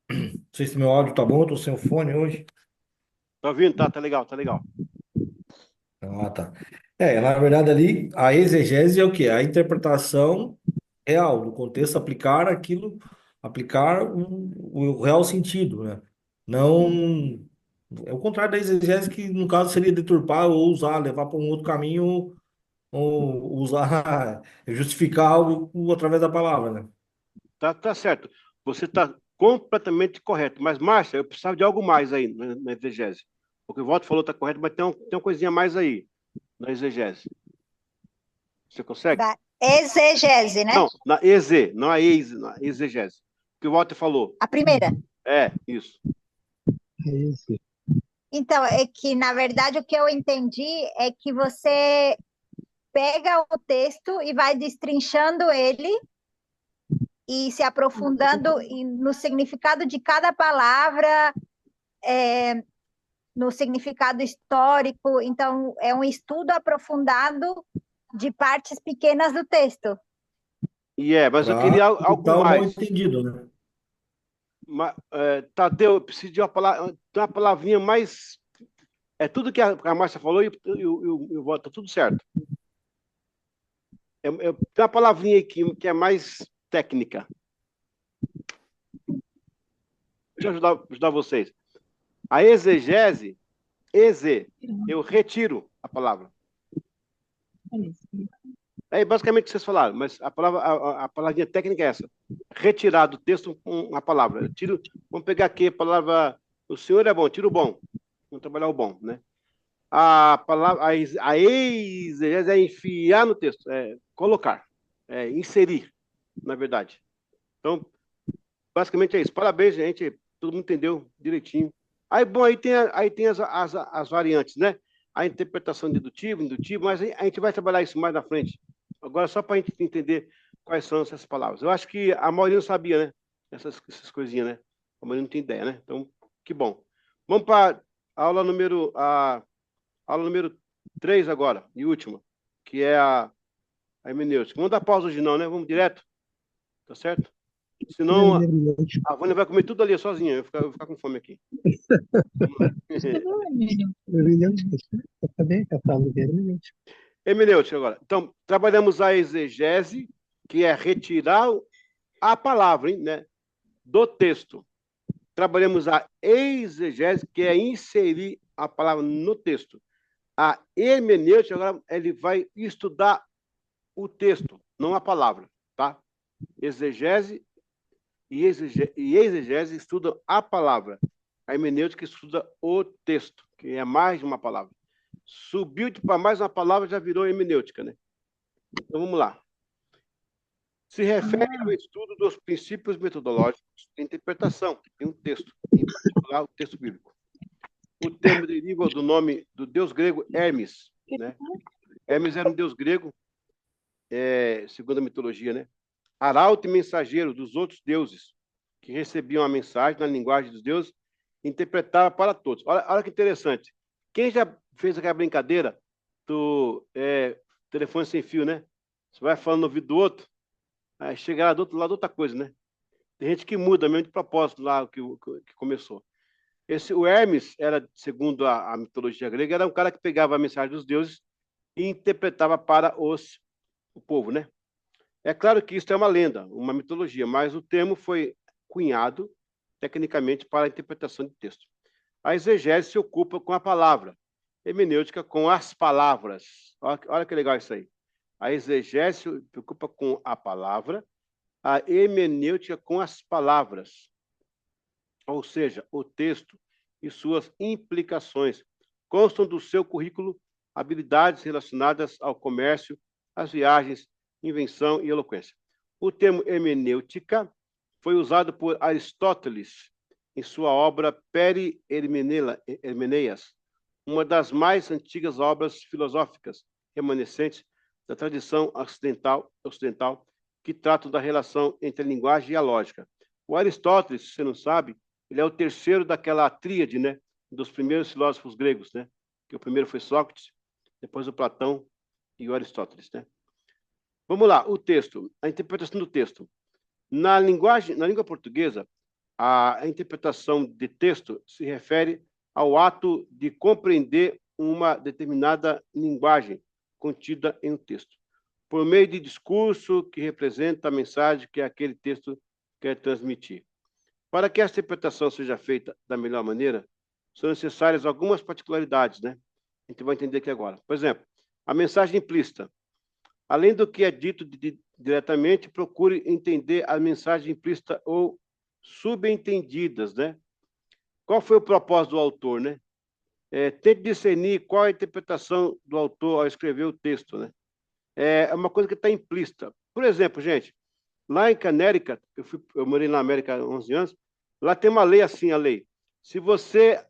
Não sei se meu áudio tá bom, eu tô sem o fone hoje. Tá ouvindo? Tá legal, tá legal. Ah, tá. Na verdade ali, a exegese é o quê? A interpretação real, do contexto, aplicar o real sentido, né? Não É o contrário da exegese, que no caso seria deturpar ou usar, levar para um outro caminho, ou usar, justificar algo através da palavra, né? Tá certo. Você está completamente correto. Mas, Márcia, eu precisava de algo mais aí na exegese. O que o Walter falou está correto, mas tem uma coisinha mais aí na exegese. Você consegue? Da exegese, né? Não, na EZ, não a na exegese. O que o Walter falou. A primeira. É, isso. É isso. Então, é que, na verdade, o que eu entendi é que você pega o texto e vai destrinchando ele e se aprofundando no significado de cada palavra, no significado histórico. Então, é um estudo aprofundado de partes pequenas do texto. Mas eu Para queria algo evitar o mal mais. entendido, né? Tadeu, eu preciso de uma palavrinha mais. É tudo que a Márcia falou e o Walter, tá tudo certo. Tem uma palavrinha aqui que é mais técnica. Deixa eu ajudar vocês. A exegese, eu retiro a palavra. É basicamente o que vocês falaram, mas a palavrinha técnica é essa. Retirar do texto uma palavra. Vamos pegar aqui a palavra, o senhor é bom, tira o bom. Vamos trabalhar o bom, né? A palavra, a exegese é enfiar no texto, é colocar, é inserir, na verdade. Então, basicamente é isso. Parabéns, gente. Todo mundo entendeu direitinho. Aí tem as variantes, né? A interpretação dedutiva, indutiva, mas a gente vai trabalhar isso mais na frente. Agora, só para a gente entender quais são essas palavras. Eu acho que a maioria não sabia, né? Essas coisinhas, né? A maioria não tem ideia, né? Então, que bom. Vamos para a aula número 3 agora, e última, que é a hermenêutica. Vamos dar pausa hoje não, né? Vamos direto, tá certo? Senão a Vânia vai comer tudo ali sozinha, eu vou ficar com fome aqui. Também, catálogo de hermenêutica. Hermenêutica agora. Então, trabalhamos a exegese, que é retirar a palavra, né, do texto. Trabalhamos a exegese, que é inserir a palavra no texto. A hermenêutica, agora, ele vai estudar o texto, não a palavra, tá? Exegese e exegese estudam a palavra. A hermenêutica estuda o texto, que é mais de uma palavra. Subiu para mais uma palavra, já virou hermenêutica, né? Então, vamos lá. Se refere ao estudo dos princípios metodológicos de interpretação em um texto, em particular o texto bíblico. O termo deriva do nome do deus grego Hermes, né? Hermes era um deus grego, segundo a mitologia, né? Arauto e mensageiro dos outros deuses, que recebiam a mensagem na linguagem dos deuses e interpretava para todos. Olha que interessante. Quem já fez aquela brincadeira do telefone sem fio, né? Você vai falando no ouvido do outro, aí chega lá do outro lado outra coisa, né? Tem gente que muda mesmo de propósito lá que começou. O Hermes era, segundo a mitologia grega, era um cara que pegava a mensagem dos deuses e interpretava para o povo, né? É claro que isso é uma lenda, uma mitologia, mas o termo foi cunhado tecnicamente para a interpretação de texto. A exegese se ocupa com a palavra, hermenêutica com as palavras. Olha que legal isso aí. A exegese se ocupa com a palavra, a hermenêutica com as palavras, ou seja, o texto e suas implicações constam do seu currículo habilidades relacionadas ao comércio, às viagens, invenção e eloquência. O termo hermenêutica foi usado por Aristóteles em sua obra Peri-Hermeneias, uma das mais antigas obras filosóficas remanescentes da tradição ocidental que tratam da relação entre a linguagem e a lógica. O Aristóteles, se você não sabe, ele é o terceiro daquela tríade, né, dos primeiros filósofos gregos, né? Que o primeiro foi Sócrates, depois o Platão e o Aristóteles, né? Vamos lá, o texto, a interpretação do texto. Na língua portuguesa, a interpretação de texto se refere ao ato de compreender uma determinada linguagem contida em um texto, por meio de discurso que representa a mensagem que aquele texto quer transmitir. Para que essa interpretação seja feita da melhor maneira, são necessárias algumas particularidades, né? A gente vai entender aqui agora. Por exemplo, a mensagem implícita. Além do que é dito diretamente, procure entender a mensagem implícita ou subentendidas, né? Qual foi o propósito do autor, né? Tente discernir qual a interpretação do autor ao escrever o texto, né? É uma coisa que está implícita. Por exemplo, gente, lá em Connecticut, eu morei na América há 11 anos, lá tem uma lei assim, a lei. Se você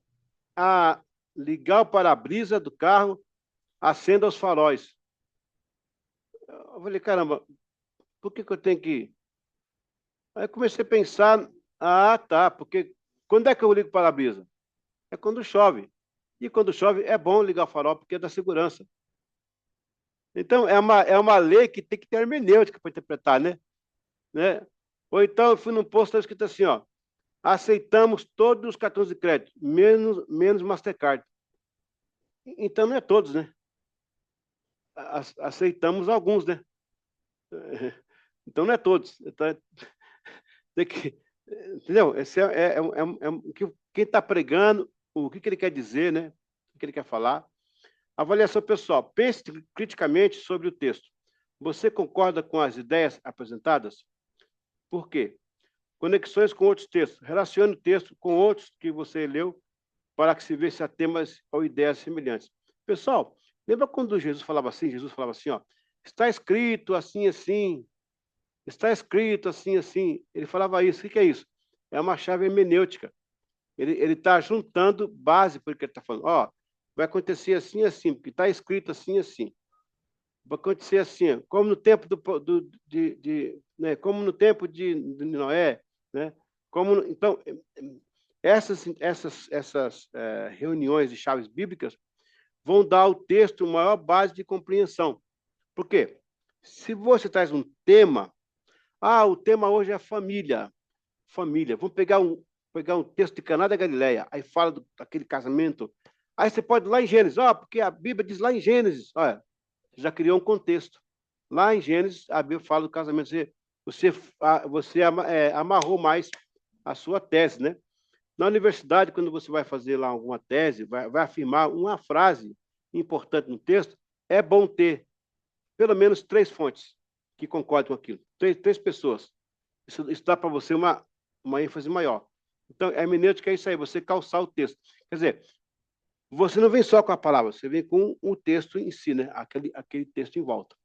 ligar o para-brisa do carro, acenda os faróis. Eu falei, caramba, por que eu tenho que... Aí eu comecei a pensar, tá, porque quando é que eu ligo o para-brisa? É quando chove. E quando chove é bom ligar o farol, porque é da segurança. Então, é uma lei que tem que ter hermenêutica para interpretar, né? Ou então, eu fui num posto, está escrito assim, ó, aceitamos todos os cartões de crédito, menos Mastercard. Então, não é todos, né? Aceitamos alguns, né? Então, não é todos. Então, tem que... Entendeu? Esse quem está pregando, o que ele quer dizer, né? O que ele quer falar. Avaliação pessoal. Pense criticamente sobre o texto. Você concorda com as ideias apresentadas? Por quê? Conexões com outros textos. Relacione o texto com outros que você leu para que se veja a temas ou ideias semelhantes. Pessoal, lembra quando Jesus falava assim? Jesus falava assim, ó, está escrito assim, assim. Está escrito assim, assim. Ele falava isso. O que é isso? É uma chave hermenêutica. Ele está juntando base para o que ele está falando. Ó, vai acontecer assim, assim, porque está escrito assim, assim. Vai acontecer assim, como no tempo né, como no tempo de Noé, né? Então, essas reuniões de chaves bíblicas vão dar ao texto maior base de compreensão. Por quê? Se você traz um tema, o tema hoje é família. Família. Vamos pegar um texto de Caná da Galileia, aí fala daquele casamento. Aí você pode ir lá em Gênesis, porque a Bíblia diz lá em Gênesis, olha, você já criou um contexto. Lá em Gênesis, a Bíblia fala do casamento, você amarrou mais a sua tese, né? Na universidade, quando você vai fazer lá alguma tese, vai afirmar uma frase importante no texto, é bom ter pelo menos 3 fontes que concordem com aquilo. 3 pessoas. Isso dá para você uma ênfase maior. Então, a hermenêutica é isso aí, você calçar o texto. Quer dizer, você não vem só com a palavra, você vem com o texto em si, né? Aquele texto em volta.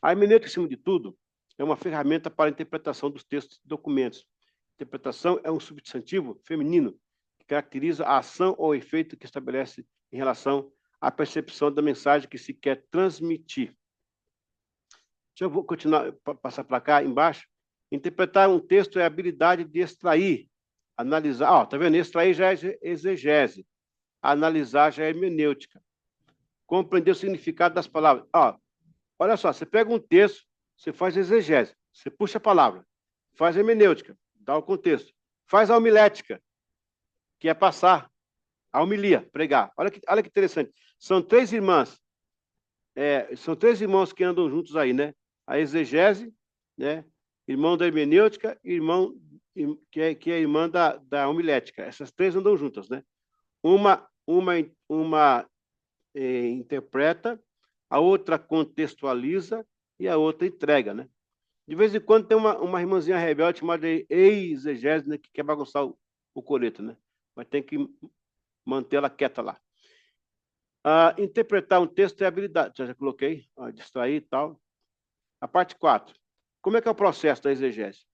A hermenêutica, acima de tudo, é uma ferramenta para a interpretação dos textos e documentos. Interpretação é um substantivo feminino que caracteriza a ação ou efeito que estabelece em relação à percepção da mensagem que se quer transmitir. Deixa eu continuar, passar para cá, embaixo. Interpretar um texto é a habilidade de extrair, analisar. Tá vendo? Extrair já é exegese. Analisar já é hermenêutica. Compreender o significado das palavras. Olha só, você pega um texto, você faz exegese, você puxa a palavra, faz hermenêutica, dá o contexto. Faz a homilética, que é passar a homilia, pregar. Olha que interessante. São 3 irmãs. São 3 irmãos que andam juntos aí, né? A exegese, né? Irmão da hermenêutica e irmão que é irmã da homilética. Essas 3 andam juntas, né? Uma interpreta, a outra contextualiza e a outra entrega, né? De vez em quando tem uma irmãzinha rebelde chamada exegese, né, que quer bagunçar o coreto, né? Mas tem que manter ela quieta lá. Interpretar um texto é habilidade. Já coloquei, distrair e tal. A parte 4. Como é que é o processo da exegese?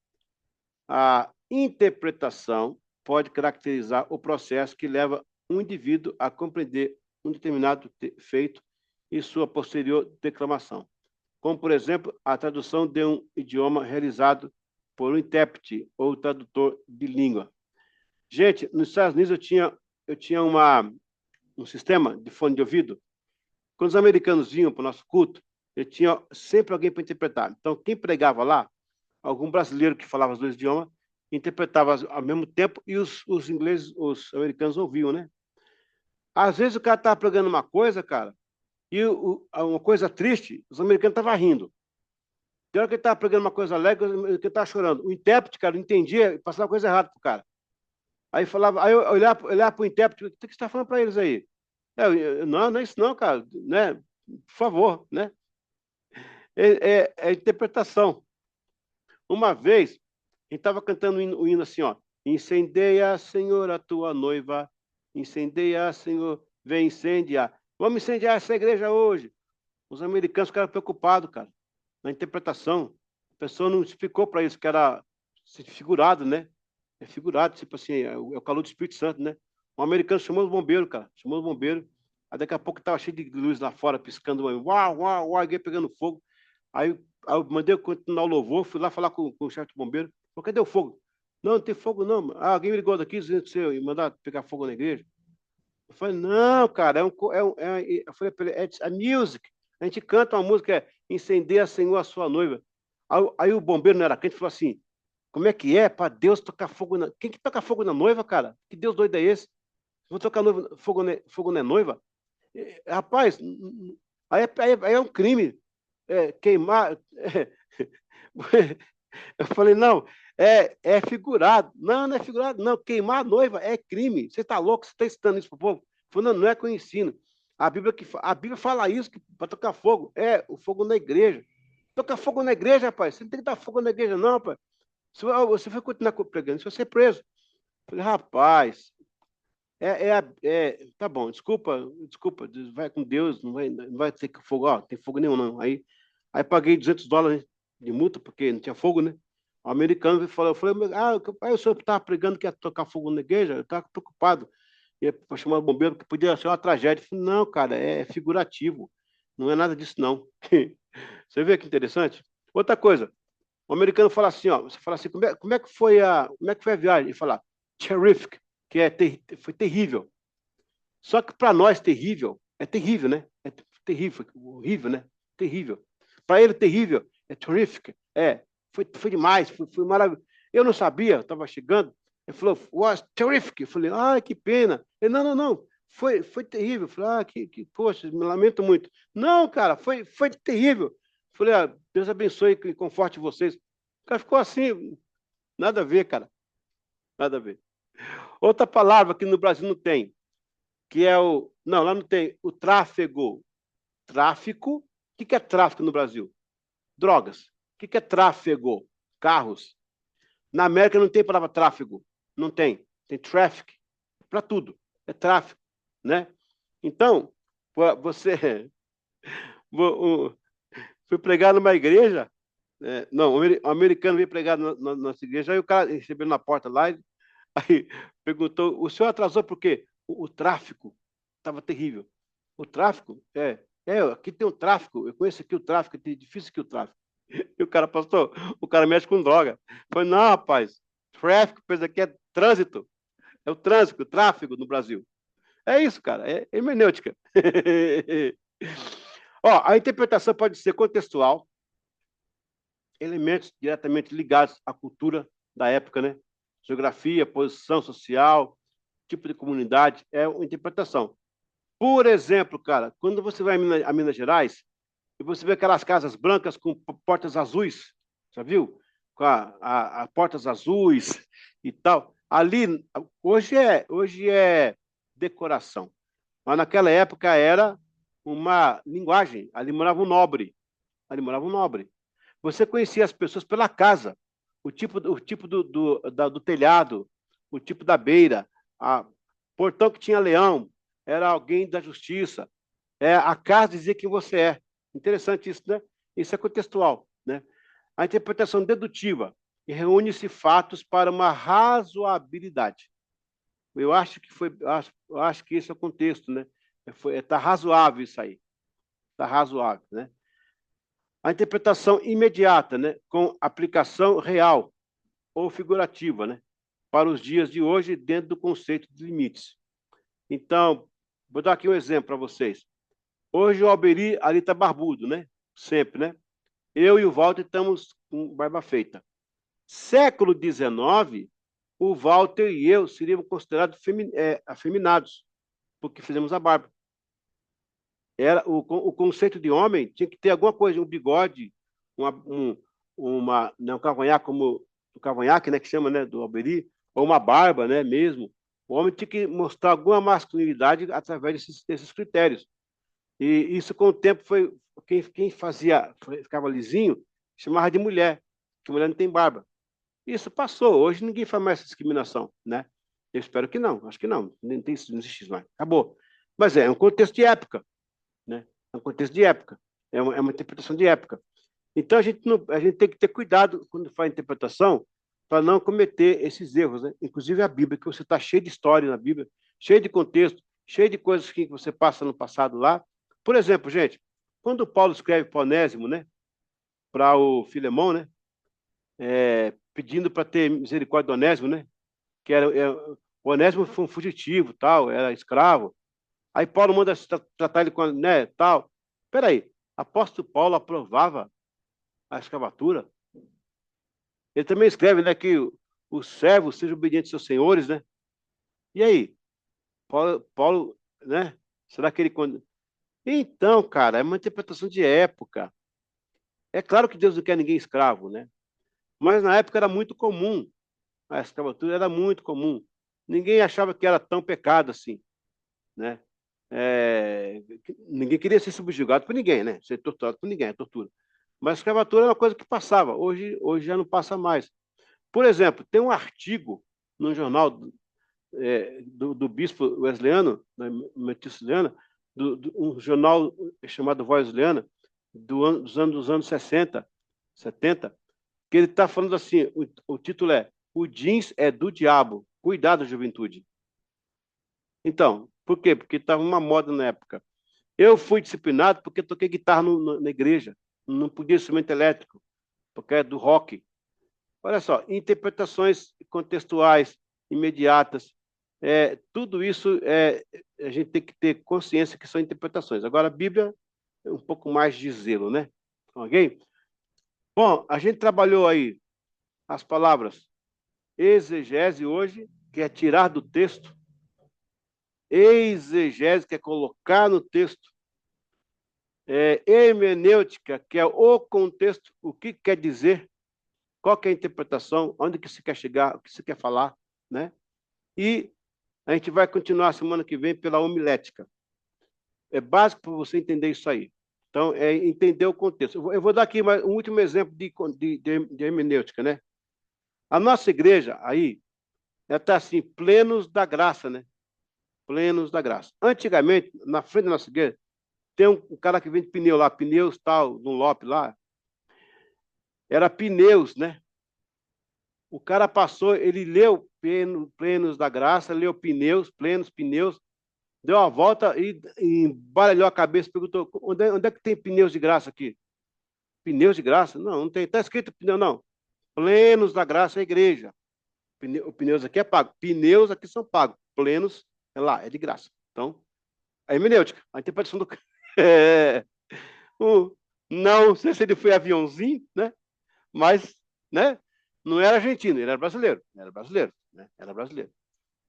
A interpretação pode caracterizar o processo que leva um indivíduo a compreender um determinado feito e sua posterior declamação. Como, por exemplo, a tradução de um idioma realizado por um intérprete ou tradutor de língua. Gente, nos Estados Unidos eu tinha um sistema de fone de ouvido. Quando os americanos vinham para o nosso culto, eu tinha sempre alguém para interpretar. Então, quem pregava lá, algum brasileiro que falava os 2 idiomas, interpretava ao mesmo tempo e os ingleses, os americanos ouviam, né? Às vezes o cara estava pregando uma coisa, cara, e uma coisa triste, os americanos estavam rindo. Tem hora que ele estava pregando uma coisa alegre, o americano estava chorando. O intérprete, cara, não entendia e passava a coisa errada para o cara. Aí falava, aí eu olhava para o intérprete, o que você está falando para eles aí? Não, não é isso não, cara, né? Por favor, né? É interpretação. Uma vez, a gente estava cantando o hino assim, ó. Incendeia, Senhor, a tua noiva. Incendeia, Senhor, vem incendiar. Vamos incendiar essa igreja hoje. Os americanos ficaram preocupados, cara, na interpretação. A pessoa não explicou para eles que era figurado, né? É figurado, tipo assim, é o calor do Espírito Santo, né? Um americano chamou os bombeiros, cara. Chamou os bombeiros. Aí daqui a pouco estava cheio de luz lá fora, piscando. Uau, uau, uau, alguém pegando fogo. Aí eu mandei continuar o louvor, fui lá falar com o chefe de bombeiro. Falei, cadê o fogo? Não, não tem fogo não. Alguém me ligou daqui dizendo que você ia mandar pegar fogo na igreja. Eu falei, não, cara, eu falei para ele, é a music. A gente canta uma música, Incendeia, Senhor, a sua noiva. Aí o bombeiro não era crente, falou assim, como é que é para Deus tocar fogo na... Quem que toca fogo na noiva, cara? Que Deus doido é esse? Vou tocar fogo na noiva? Rapaz, aí é um crime. Queimar... Eu falei, não, é figurado. Não, não é figurado, não. Queimar a noiva é crime. Você está louco? Você está ensinando isso para o povo? Eu falei, não, não é que eu ensino. A Bíblia fala isso, para tocar fogo. O fogo na igreja. Tocar fogo na igreja, rapaz. Você não tem que dar fogo na igreja, não, rapaz. Você vai continuar pregando, você vai ser preso. Eu falei, rapaz, tá bom, desculpa, vai com Deus, não vai ter fogo, tem fogo nenhum, não. Aí paguei $200 de multa, porque não tinha fogo, né? O americano falou, eu falei, o senhor estava pregando que ia tocar fogo na igreja? Eu estava preocupado, ia chamar o bombeiro, que podia ser uma tragédia. Eu falei, não, cara, é figurativo, não é nada disso, não. Você vê que interessante? Outra coisa, o americano fala assim, ó, você fala assim, como é que foi a viagem? Ele fala, terrific, que foi terrível. Só que para nós terrível é terrível, né? É terrível, horrível, né? Terrível. Para ele terrível é terrific, foi demais, foi maravilhoso. Eu não sabia, estava chegando, ele falou, was terrific. Eu falei, que pena. Ele, não, foi terrível. Eu falei, poxa, me lamento muito. Não, cara, foi terrível. Eu falei, Deus abençoe e conforte vocês. O cara ficou assim, nada a ver, cara, nada a ver. Outra palavra que no Brasil não tem, que é não, lá não tem, o tráfego. Tráfico, o que é tráfico no Brasil? Drogas. O que é tráfego? Carros. Na América não tem palavra tráfego. Não tem. Tem traffic. Para tudo. É tráfico. Né? Então, você... Fui pregar numa igreja. Não, o americano veio pregar na nossa igreja. Aí o cara recebeu na porta lá. Aí perguntou, o senhor atrasou por quê? O tráfico estava terrível. O tráfico? Aqui tem um tráfico. Eu conheço aqui o tráfico. É difícil aqui o tráfico. E o cara, pastor, o cara mexe com droga. Eu falei, não, rapaz, tráfico, pois aqui é trânsito. É o trânsito, o tráfego no Brasil. É isso, cara, é hermenêutica. A interpretação pode ser contextual, elementos diretamente ligados à cultura da época, né? Geografia, posição social, tipo de comunidade, é uma interpretação. Por exemplo, cara, quando você vai a Minas Gerais, e você vê aquelas casas brancas com portas azuis, já viu? Com a portas azuis e tal. Ali, hoje é decoração. Mas naquela época era uma linguagem. Ali morava um nobre. Você conhecia as pessoas pela casa, o tipo do telhado, o tipo da beira, portão que tinha leão, era alguém da justiça. A casa dizia quem você é. Interessante isso, né? Isso é contextual, né? A interpretação dedutiva, e reúne-se fatos para uma razoabilidade. Eu acho que esse é o contexto, né? Está razoável isso aí. Está razoável, né? A interpretação imediata, né? Com aplicação real ou figurativa, né? Para os dias de hoje, dentro do conceito de limites. Então, vou dar aqui um exemplo para vocês. Hoje o Alberi ali está barbudo, né? Sempre, né? Eu e o Walter estamos com barba feita. Século XIX, o Walter e eu seríamos considerados afeminados, porque fizemos a barba. O conceito de homem tinha que ter alguma coisa, um bigode, um cavanhaque, como o cavanhaque, né, que chama, né, do Alberi, ou uma barba, né, mesmo. O homem tinha que mostrar alguma masculinidade através desses critérios. E isso, com o tempo, foi quem ficava lisinho, chamava de mulher, que mulher não tem barba. Isso passou. Hoje ninguém faz mais essa discriminação, né? Eu espero que não. Acho que não. Não existe isso mais. Acabou. Mas é um contexto de época, né? É um contexto de época. É uma interpretação de época. Então, a gente tem que ter cuidado quando faz interpretação para não cometer esses erros, né? Inclusive a Bíblia, que você está cheio de história na Bíblia, cheio de contexto, cheio de coisas que você passa no passado lá. Por exemplo, gente, quando Paulo escreve para Onésimo, né, para o Filemão, né, pedindo para ter misericórdia do Onésimo, né, que o Onésimo foi um fugitivo, tal, era escravo. Aí Paulo manda tratar ele com, né, tal. Peraí, apóstolo Paulo aprovava a escravatura? Ele também escreve, né, que os servos sejam obedientes aos seus senhores, né? E aí? Paulo, né? Será que ele... Então, cara, é uma interpretação de época. É claro que Deus não quer ninguém escravo, né? Mas na época era muito comum. A escravatura era muito comum. Ninguém achava que era tão pecado assim, né? Ninguém queria ser subjugado por ninguém, né? Ser torturado por ninguém, é tortura. Mas a escravatura é uma coisa que passava. Hoje já não passa mais. Por exemplo, tem um artigo no jornal do bispo Wesleyano, da Metodista Wesleyana, um jornal chamado Voz Wesleyana, dos anos 60, 70, que ele está falando assim, o título é O Jeans é do Diabo, cuidado, juventude. Então, por quê? Porque estava uma moda na época. Eu fui disciplinado porque toquei guitarra na igreja, não podia instrumento elétrico, porque é do rock. Olha só, interpretações contextuais, imediatas, tudo isso a gente tem que ter consciência que são interpretações. Agora, a Bíblia é um pouco mais de zelo, né? Ok? Bom, a gente trabalhou aí as palavras exegese hoje, que é tirar do texto, exegese, que é colocar no texto, hermenêutica, que é o contexto, o que quer dizer, qual que é a interpretação, onde que se quer chegar, o que se quer falar, né? E a gente vai continuar semana que vem pela homilética. É básico para você entender isso aí. Então, é entender o contexto. Eu vou dar aqui um último exemplo de hermenêutica, né? A nossa igreja aí, ela está assim, plenos da graça, né? Plenos da graça. Antigamente, na frente da nossa igreja, tem um cara que vende pneu lá, pneus tal, no Lope lá. Era pneus, né? O cara passou, ele leu plenos da graça, leu pneus, plenos, pneus, deu uma volta e embaralhou a cabeça, perguntou, onde é que tem pneus de graça aqui? Pneus de graça? Não, não tem. Está escrito pneu, não. Plenos da graça é a igreja. O pneus aqui é pago. Pneus aqui são pagos. Plenos é lá, é de graça. Então, a hermenêutica, a interpretação do... não sei se ele foi aviãozinho, né? Mas, né? Não era argentino, ele era brasileiro. Era brasileiro, né? Era brasileiro.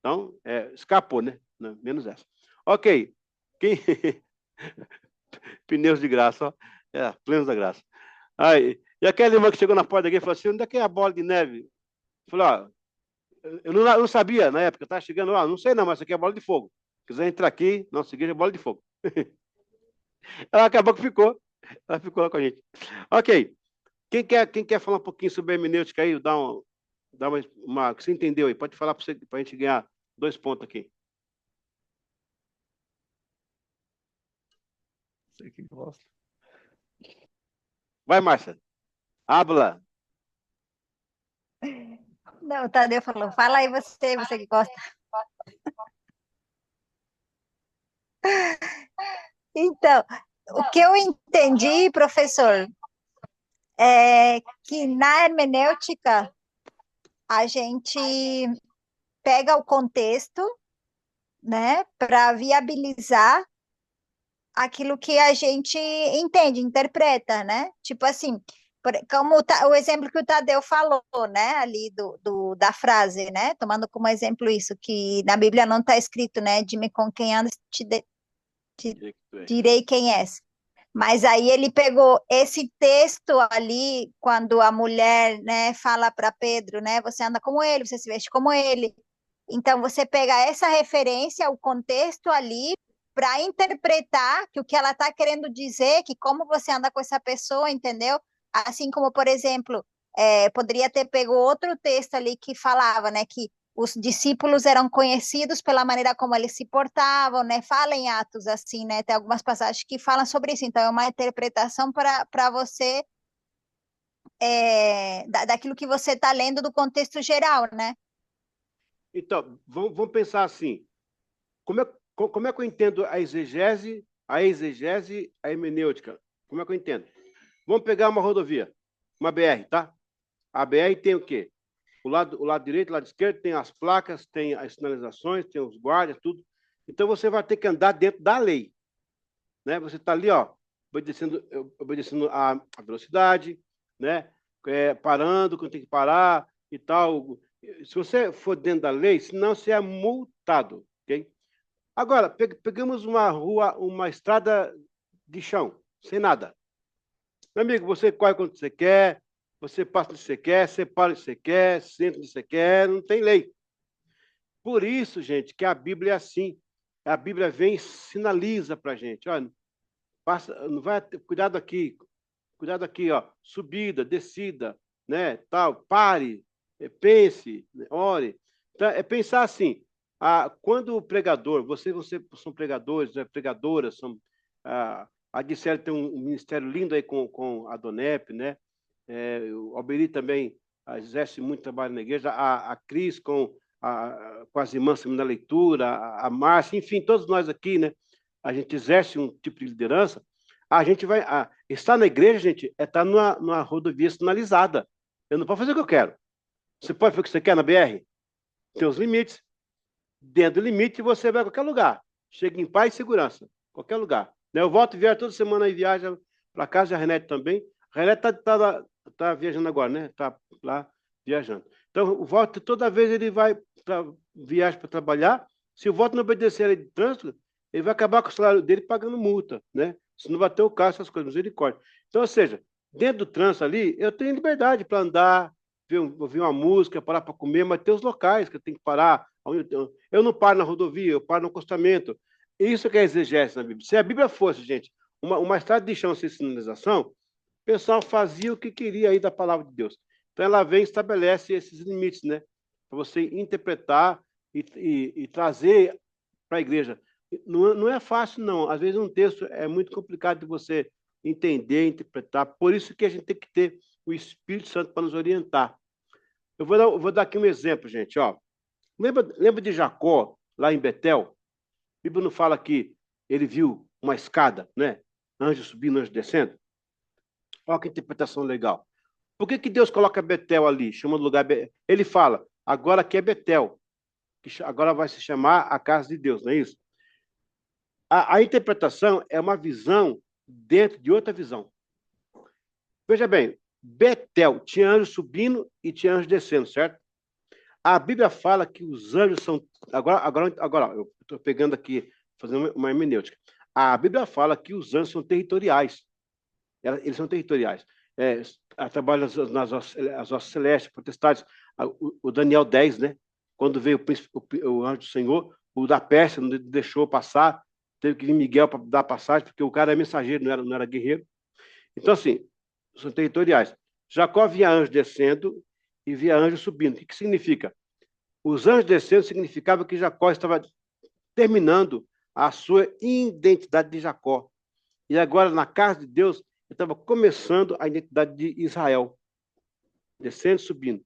Então, escapou, né? Menos essa. Ok. Quem... Pneus de graça, ó. Plenos da graça. Aí, e aquela irmã que chegou na porta aqui e falou assim, onde é que é a bola de neve? Eu falei, ó, eu não sabia na época, tá chegando lá, não sei não, mas isso aqui é bola de fogo. Se quiser entrar aqui, nossa igreja é bola de fogo. Ela acabou que ficou. Ela ficou lá com a gente. Ok. Quem quer falar um pouquinho sobre a hermenêutica aí, dá uma que você entendeu aí, pode falar para a gente ganhar 2 pontos aqui. Não sei o que eu gosto. Vai, Márcia. Habla. Não, o Tadeu falou, fala aí você que gosta. Então, o que eu entendi, professor, é que na hermenêutica a gente pega o contexto, né, para viabilizar aquilo que a gente entende, interpreta, né? Tipo assim, como o exemplo que o Tadeu falou, né, ali da frase, né, tomando como exemplo isso, que na Bíblia não está escrito, né, dime com quem andas, te direi quem és. Mas aí ele pegou esse texto ali, quando a mulher, né, fala para Pedro, né, você anda como ele, você se veste como ele. Então, você pega essa referência, o contexto ali, para interpretar que o que ela está querendo dizer, que como você anda com essa pessoa, entendeu? Assim como, por exemplo, poderia ter pego outro texto ali que falava, né, que os discípulos eram conhecidos pela maneira como eles se portavam, né? Fala em Atos assim, né? Tem algumas passagens que falam sobre isso. Então, é uma interpretação para você daquilo que você está lendo do contexto geral, né? Então, vamos pensar assim. Como é que eu entendo a exegese, a hermenêutica? Como é que eu entendo? Vamos pegar uma rodovia, uma BR, tá? A BR tem o quê? O lado direito, o lado esquerdo, tem as placas, tem as sinalizações, tem os guardas, tudo. Então, você vai ter que andar dentro da lei. Né? Você está ali, ó, obedecendo a velocidade, né? Parando quando tem que parar e tal. Se você for dentro da lei, senão você é multado, ok? Agora, pegamos uma rua, uma estrada de chão, sem nada. Meu amigo, você corre quando você quer, você passa onde você quer, você para onde você quer, senta onde você quer, não tem lei. Por isso, gente, que a Bíblia é assim. A Bíblia vem e sinaliza para a gente. Olha, passa, não vai, cuidado aqui, ó, subida, descida, né, tal, pare, pense, né, ore. Então, é pensar assim, quando o pregador, vocês são pregadores, né, pregadoras, a Gisele tem um ministério lindo aí com a Donep, né, o Alberi também exerce muito trabalho na igreja, a Cris com as irmãs na leitura, a Márcia, enfim, todos nós aqui, né, a gente exerce um tipo de liderança, a gente vai. Estar na igreja, gente, é estar numa rodovia sinalizada. Eu não posso fazer o que eu quero. Você pode fazer o que você quer na BR? Tem os limites. Dentro do limite, você vai a qualquer lugar. Chega em paz e segurança. Qualquer lugar. Né? Eu volto e viajo toda semana e viaja para casa da Renete também. A Renete tá viajando agora, né? Está lá viajando. Então, o voto, toda vez ele vai viajar para trabalhar. Se o voto não obedecer a lei de trânsito, ele vai acabar com o salário dele pagando multa, né? Se não bater o carro, essas coisas, misericórdia. Então, ou seja, dentro do trânsito ali, eu tenho liberdade para andar, ouvir uma música, parar para comer, mas tem os locais que eu tenho que parar. Eu não paro na rodovia, eu paro no acostamento. Isso que é exegese na Bíblia. Se a Bíblia fosse, gente, uma estrada de chão sem sinalização, o pessoal fazia o que queria aí da palavra de Deus. Então, ela vem e estabelece esses limites, né? Para você interpretar e trazer para a igreja. Não é fácil, não. Às vezes um texto é muito complicado de você entender, interpretar. Por isso que a gente tem que ter o Espírito Santo para nos orientar. Eu vou dar aqui um exemplo, gente. Ó. Lembra de Jacó, lá em Betel? A Bíblia não fala que ele viu uma escada, né? Anjo subindo, anjo descendo. Olha que interpretação legal. Por que Deus coloca Betel ali, chama do lugar... Ele fala, agora aqui é Betel, que agora vai se chamar a casa de Deus, não é isso? A interpretação é uma visão dentro de outra visão. Veja bem, Betel tinha anjos subindo e tinha anjos descendo, certo? A Bíblia fala que os anjos são... Agora eu estou pegando aqui, fazendo uma hermenêutica. A Bíblia fala que os anjos são territoriais. Eles são territoriais. Trabalham nas hostes celestes, potestades. O Daniel 10, né? Quando veio o anjo do Senhor, o da Pérsia não deixou passar, teve que vir Miguel para dar passagem, porque o cara é mensageiro, não era guerreiro. Então, assim, são territoriais. Jacó via anjo descendo e via anjo subindo. O que significa? Os anjos descendo significava que Jacó estava terminando a sua identidade de Jacó. E agora, na casa de Deus, ele estava começando a identidade de Israel. Descendo, subindo.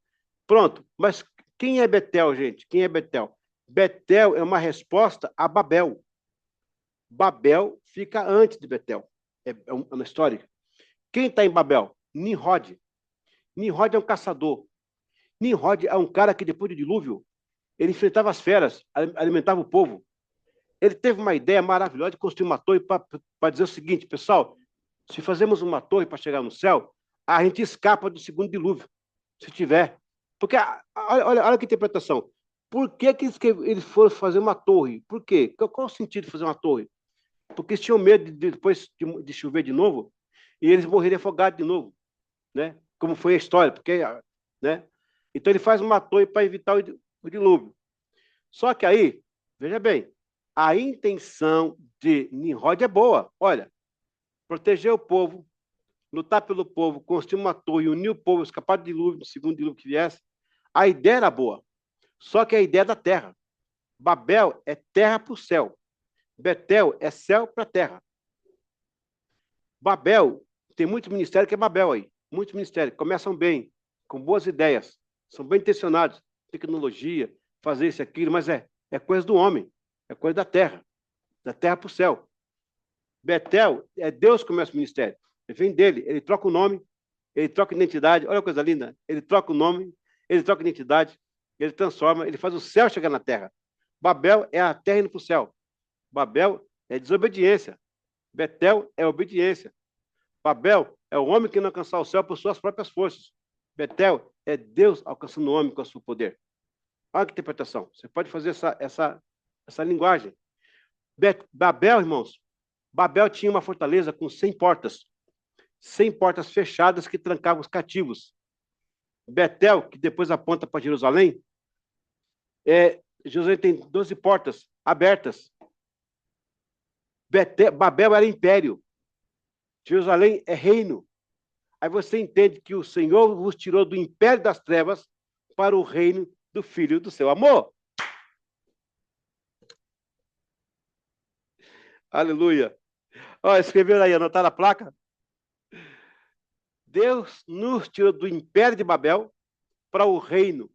Pronto. Mas quem é Betel, gente? Quem é Betel? Betel é uma resposta a Babel. Babel fica antes de Betel. É uma história. Quem está em Babel? Nimrod. Nimrod é um caçador. Nimrod é um cara que, depois do dilúvio, ele enfrentava as feras, alimentava o povo. Ele teve uma ideia maravilhosa de construir uma torre para dizer o seguinte, pessoal, se fazemos uma torre para chegar no céu, a gente escapa do segundo dilúvio, se tiver. Porque, olha que interpretação. Por que eles foram fazer uma torre? Por quê? Qual o sentido de fazer uma torre? porque eles tinham medo depois de chover de novo e eles morrerem afogados de novo, né? Como foi a história, porque, né? Então ele faz uma torre para evitar o dilúvio. Só que aí, veja bem, a intenção de Nimrod é boa. Olha, proteger o povo, lutar pelo povo, construir uma torre, unir o povo, escapar do dilúvio, do segundo dilúvio que viesse. A ideia era boa. Só que a ideia é da terra. Babel é terra para o céu. Betel é céu para a terra. Babel, tem muito ministério que é Babel aí. Muitos ministérios. Começam bem, com boas ideias. São bem intencionados. Tecnologia, fazer isso e aquilo, mas é coisa do homem. É coisa da terra para o céu. Betel é Deus que começa o ministério. Ele vem dele, ele troca o nome, ele troca a identidade. Olha que coisa linda. Ele troca o nome, ele troca a identidade, ele transforma, ele faz o céu chegar na terra. Babel é a terra indo para o céu. Babel é desobediência. Betel é obediência. Babel é o homem que não alcançar o céu por suas próprias forças. Betel é Deus alcançando o homem com o seu poder. Olha que interpretação. Você pode fazer essa linguagem. Babel, irmãos, Babel tinha uma fortaleza com 100 portas. 100 portas fechadas que trancavam os cativos. Betel, que depois aponta para Jerusalém, Jerusalém tem 12 portas abertas. Babel era império. Jerusalém é reino. Aí você entende que o Senhor vos tirou do império das trevas para o reino do Filho do seu amor. Aleluia. Olha, escreveram aí, anotaram a placa? Deus nos tirou do império de Babel para o reino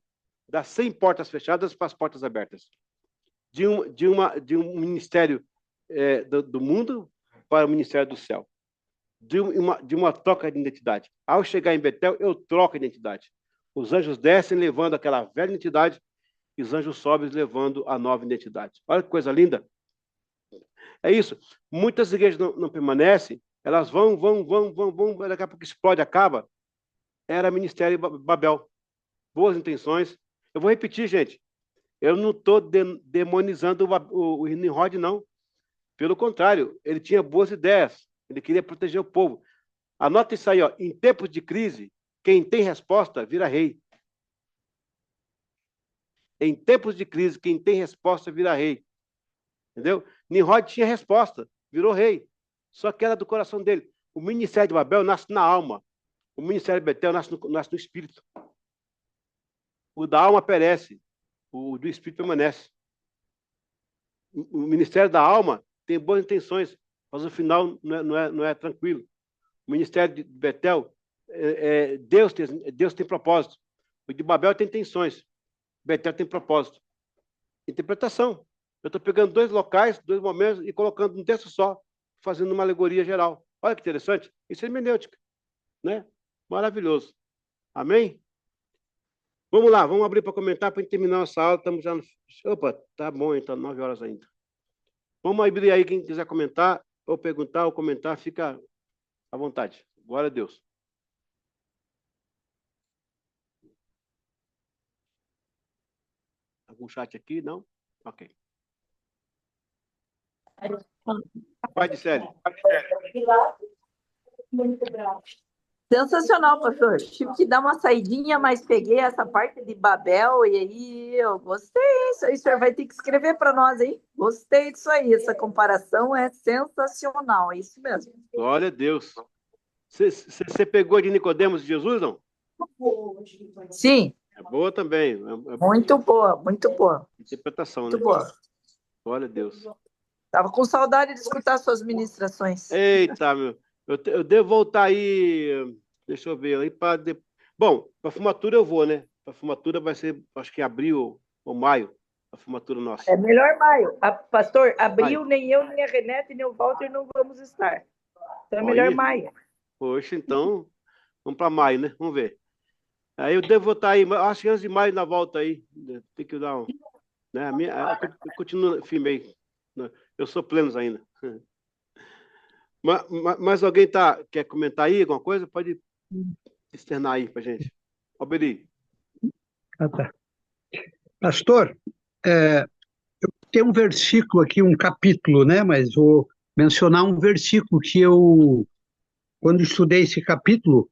das 100 portas fechadas para as portas abertas. De um ministério do mundo para o ministério do céu. De uma troca de identidade. Ao chegar em Betel, eu troco a identidade. Os anjos descem levando aquela velha identidade e os anjos sobem levando a nova identidade. Olha que coisa linda. É isso. Muitas igrejas não permanecem, elas vão, daqui a pouco explode, acaba. Era ministério Babel. Boas intenções. Eu vou repetir, gente. Eu não estou demonizando o Nimrod, não. Pelo contrário, ele tinha boas ideias. Ele queria proteger o povo. Anota isso aí, ó. Em tempos de crise, quem tem resposta vira rei. Em tempos de crise, quem tem resposta vira rei. Entendeu? Nimrod tinha resposta, virou rei. Só que era do coração dele. O ministério de Babel nasce na alma. O ministério de Betel nasce no espírito. O da alma perece, o do espírito permanece. O ministério da alma tem boas intenções, mas o final não é tranquilo. O ministério de Betel, Deus tem propósito. O de Babel tem intenções. Betel tem propósito. Interpretação. Eu estou pegando dois locais, dois momentos e colocando num texto só, fazendo uma alegoria geral. Olha que interessante. Isso é hermenêutica, né? Maravilhoso. Amém? Vamos lá, vamos abrir para comentar para terminar essa aula. Estamos já no... Opa, tá bom, então, 9 horas ainda. Vamos abrir aí, quem quiser comentar, ou perguntar, ou comentar, fica à vontade. Glória a Deus. Algum chat aqui? Não? Ok. Vai de série. Sensacional, pastor. Tive que dar uma saidinha, mas peguei essa parte de Babel e aí eu gostei. Isso aí o senhor vai ter que escrever para nós, hein? Gostei disso aí. Essa comparação é sensacional. É isso mesmo. Glória a Deus. Você pegou de Nicodemos de Jesus, não? Sim. É boa também. Muito boa, muito boa. Interpretação, muito né? Boa. Glória a Deus. Tava com saudade de escutar suas ministrações. Eita, meu. Eu devo voltar aí. Deixa eu ver. Aí bom, para a formatura eu vou, né? Para a formatura vai ser, acho que em abril ou maio, a formatura nossa. É melhor maio. Pastor, abril maio. nem eu, nem a Renata, nem o Walter não vamos estar. Então é melhor maio. Poxa, então, vamos para maio, né? Vamos ver. Aí eu devo voltar aí, acho que antes de maio na volta aí. Tem que dar um. Né? Eu continuo firme aí. Eu sou plenos ainda. Mas alguém quer comentar aí alguma coisa? Pode externar aí para gente. Alberi. Ah, tá. Pastor, eu tenho um versículo aqui, um capítulo, né? Mas vou mencionar um versículo que eu, quando estudei esse capítulo,